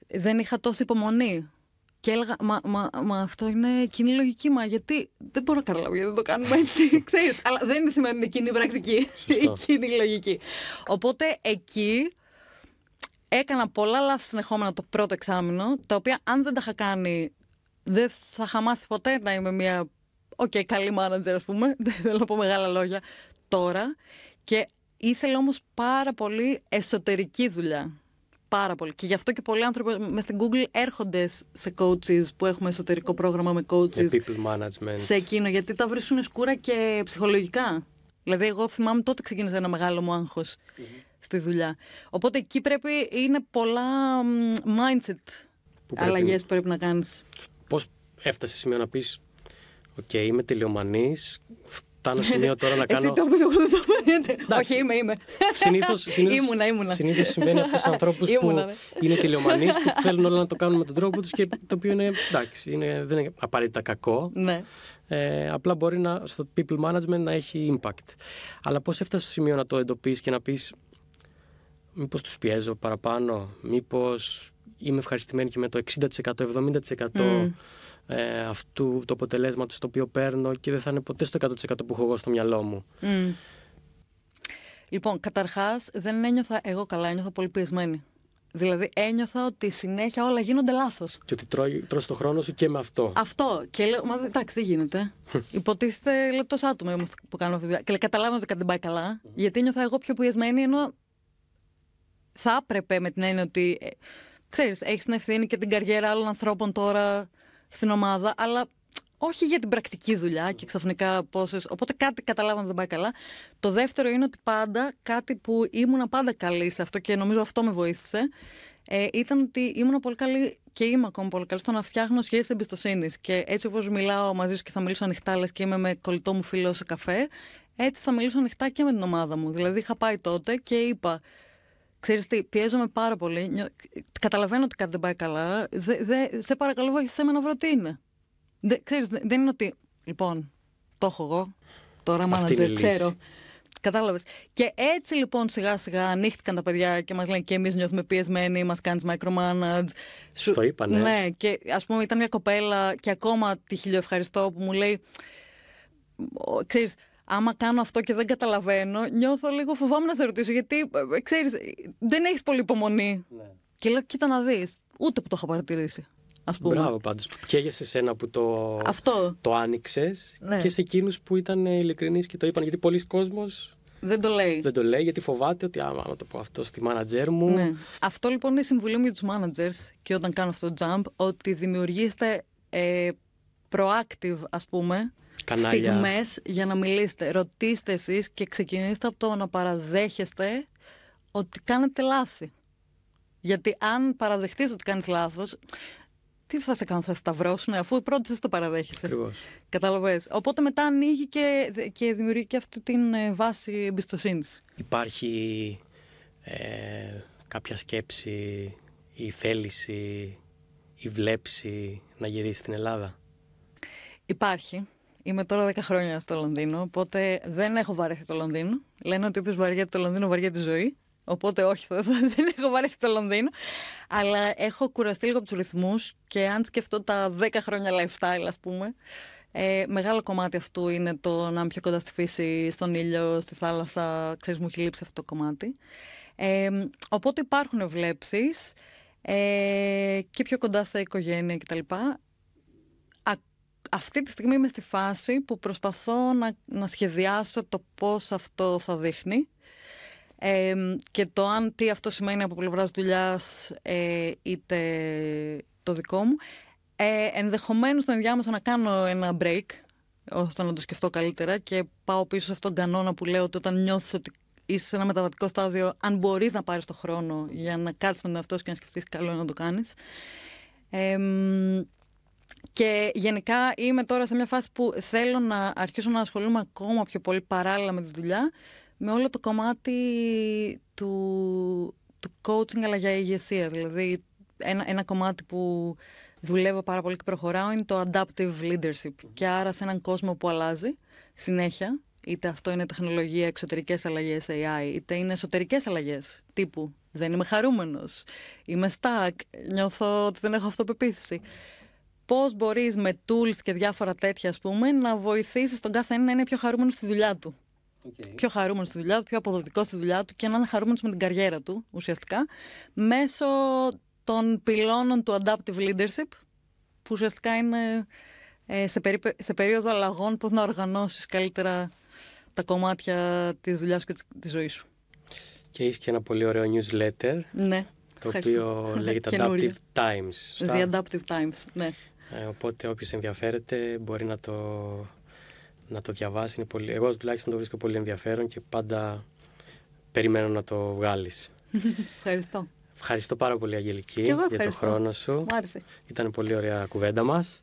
δεν είχα τόση υπομονή. Και έλεγα, μα αυτό είναι κοινή λογική, γιατί δεν μπορώ να καταλάβω γιατί δεν το κάνουμε έτσι, ξέρεις. Αλλά δεν σημαίνει ότι είναι κοινή πρακτική, η κοινή λογική. Οπότε εκεί έκανα πολλά λάθη συνεχόμενα το πρώτο εξάμηνο, τα οποία αν δεν τα είχα κάνει, δεν θα είχα μάθει ποτέ να είμαι μια καλή manager, ας πούμε. Δεν θέλω να πω μεγάλα λόγια τώρα. Και ήθελε όμως πάρα πολύ εσωτερική δουλειά. Πάρα πολύ. Και γι' αυτό και πολλοί άνθρωποι μες στην Google έρχονται σε coaches που έχουμε εσωτερικό πρόγραμμα με coaches. People management. Σε εκείνο, γιατί τα βρίσκουν σκούρα και ψυχολογικά. Δηλαδή, εγώ θυμάμαι τότε ξεκίνησε ένα μεγάλο μου άγχος στη δουλειά. Οπότε εκεί είναι πολλά mindset αλλαγές που πρέπει να κάνεις. Πώς έφτασες σημείο να πεις, είμαι τελειομανής, φτάνω σημείο τώρα να κάνω... Εσύ το πεις, εγώ δεν το φαίνεται. Όχι, είμαι. Ήμουνα. Συνήθως συμβαίνει αυτό στους ανθρώπους που είναι τελειομανείς, που θέλουν όλα να το κάνουν με τον τρόπο τους και το οποίο είναι, εντάξει, δεν είναι απαραίτητα κακό. Ναι. Απλά μπορεί στο people management να έχει impact. Αλλά πώς έφτασες στο σημείο να το εντοπίσεις και να πεις μήπως τους πιέζω παραπάνω, μήπως είμαι ευχαριστημένη και με το 60%, 70% αυτού του αποτελέσματος το οποίο παίρνω και δεν θα είναι ποτέ στο 100% που έχω εγώ στο μυαλό μου. Λοιπόν, καταρχάς δεν ένιωθα εγώ καλά, ένιωθα πολύ πιεσμένη. Δηλαδή ένιωθα ότι συνέχεια όλα γίνονται λάθος. Και ότι τρως το χρόνο σου και με αυτό. Αυτό. Και λέω, μα εντάξει, δεν γίνεται. Υποτίθεται λεπτός άτομο όμως που κάνω αυτή τη δουλειά. Και καταλάβαινα ότι κάτι δεν πάει καλά, γιατί ένιωθα εγώ πιο πιεσμένη, ενώ θα έπρεπε με την έννοια ότι, ξέρεις, έχεις την ευθύνη και την καριέρα άλλων ανθρώπων τώρα στην ομάδα, αλλά όχι για την πρακτική δουλειά και ξαφνικά πόσες. Οπότε κάτι καταλάβανα ότι δεν πάει καλά. Το δεύτερο είναι ότι πάντα κάτι που ήμουνα πάντα καλή σε αυτό και νομίζω αυτό με βοήθησε, ήταν ότι ήμουνα πολύ καλή και είμαι ακόμα πολύ καλή στο να φτιάχνω σχέσεις εμπιστοσύνης. Και έτσι όπως μιλάω μαζί σου και θα μιλήσω ανοιχτά, λες και είμαι με κολλητό μου φίλο σε καφέ, έτσι θα μιλήσω ανοιχτά και με την ομάδα μου. Δηλαδή είχα πάει τότε και είπα, ξέρεις τι, πιέζομαι πάρα πολύ. Καταλαβαίνω ότι κάτι δεν πάει καλά. Σε παρακαλώ, βοήθησέ με να βρω τι είναι. Ξέρεις, δεν είναι ότι, λοιπόν, το έχω εγώ, τώρα manager, ξέρω. Κατάλαβες. Και έτσι λοιπόν σιγά σιγά ανοίχτηκαν τα παιδιά και μας λένε και εμείς νιώθουμε πιεσμένοι, μας κάνεις micromanage. Στο είπανε. Ναι, και ας πούμε ήταν μια κοπέλα και ακόμα τη χιλιοευχαριστώ που μου λέει, ξέρεις, άμα κάνω αυτό και δεν καταλαβαίνω, νιώθω λίγο, φοβάμαι να σε ρωτήσω, γιατί, ξέρεις, δεν έχεις πολύ υπομονή. Ναι. Και λέω, κοίτα να δεις, ούτε που το είχα παρατηρήσει. Ας πούμε. Μπράβο πάντως. Και για σένα που το άνοιξες, ναι, και σε εκείνους που ήταν ειλικρινείς και το είπαν. Γιατί πολλοί κόσμος δεν το λέει. Δεν το λέει γιατί φοβάται ότι άμα το πω αυτό στη manager μου. Ναι. Αυτό λοιπόν είναι η συμβουλή μου για τους managers και όταν κάνω αυτό το jump, ότι δημιουργήστε proactive, ας πούμε, στιγμές για να μιλήσετε. Ρωτήστε εσείς και ξεκινήστε από το να παραδέχεστε ότι κάνετε λάθη. Γιατί αν παραδεχτείς ότι κάνεις λάθος, τι θα σε κάνουν, θα σταυρώσουν, αφού πρώτα εσύ το παραδέχεσαι. Ακριβώς. Καταλαβαίνεις. Οπότε μετά ανοίγει και δημιουργεί και αυτή την βάση εμπιστοσύνης. Υπάρχει κάποια σκέψη ή θέληση ή βλέψη να γυρίσει στην Ελλάδα? Υπάρχει. Είμαι τώρα 10 χρόνια στο Λονδίνο, οπότε δεν έχω βαρεθεί το Λονδίνο. Λένε ότι όποιος βαριέται το Λονδίνο βαριέται τη ζωή. Οπότε όχι, δεν έχω βαρεθεί το Λονδίνο. Αλλά έχω κουραστεί λίγο από τους ρυθμούς και αν σκεφτώ τα 10 χρόνια lifestyle, ας πούμε, μεγάλο κομμάτι αυτού είναι το να είμαι πιο κοντά στη φύση, στον ήλιο, στη θάλασσα. Ξέρεις, μου έχει λείψει αυτό το κομμάτι. Οπότε υπάρχουν βλέψεις και πιο κοντά στα οικογένεια κτλ. Αυτή τη στιγμή είμαι στη φάση που προσπαθώ να σχεδιάσω το πώς αυτό θα δείχνει και το αν τι αυτό σημαίνει από πλευράς δουλειάς είτε το δικό μου. Ενδεχομένως στο ενδιάμεσο να κάνω ένα break ώστε να το σκεφτώ καλύτερα και πάω πίσω σε αυτόν τον κανόνα που λέω ότι όταν νιώθεις ότι είσαι σε ένα μεταβατικό στάδιο, αν μπορείς να πάρεις το χρόνο για να κάτσεις με τον εαυτό σου και να σκεφτείς, καλό είναι να το κάνεις. Και γενικά είμαι τώρα σε μια φάση που θέλω να αρχίσω να ασχολούμαι ακόμα πιο πολύ παράλληλα με τη δουλειά, με όλο το κομμάτι του coaching αλλά για ηγεσία. Δηλαδή ένα κομμάτι που δουλεύω πάρα πολύ και προχωράω είναι το adaptive leadership. Και άρα σε έναν κόσμο που αλλάζει συνέχεια, είτε αυτό είναι τεχνολογία, εξωτερικές αλλαγές, AI, είτε είναι εσωτερικές αλλαγές, τύπου δεν είμαι χαρούμενος, είμαι stuck, νιώθω ότι δεν έχω αυτοπεποίθηση. Πώς μπορείς με tools και διάφορα τέτοια, ας πούμε, να βοηθήσεις τον κάθε ένα να είναι πιο χαρούμενος στη δουλειά του. Okay. Πιο χαρούμενος στη δουλειά του, πιο αποδοτικός στη δουλειά του και να είναι χαρούμενος με την καριέρα του, ουσιαστικά, μέσω των πυλώνων του adaptive leadership, που ουσιαστικά είναι σε περίοδο αλλαγών πώς να οργανώσεις καλύτερα τα κομμάτια της δουλειάς και της ζωής σου. Και έχεις και ένα πολύ ωραίο newsletter, ναι, το οποίο λέγεται Adaptive Times. The Adaptive Times, ναι. Οπότε όποιος ενδιαφέρεται μπορεί να το διαβάσει. Είναι πολύ, εγώ τουλάχιστον το βρίσκω πολύ ενδιαφέρον και πάντα περιμένω να το βγάλεις. Ευχαριστώ. Ευχαριστώ πάρα πολύ, Αγγελική, για το χρόνο σου. Μ' άρεσε. Ήταν πολύ ωραία κουβέντα μας.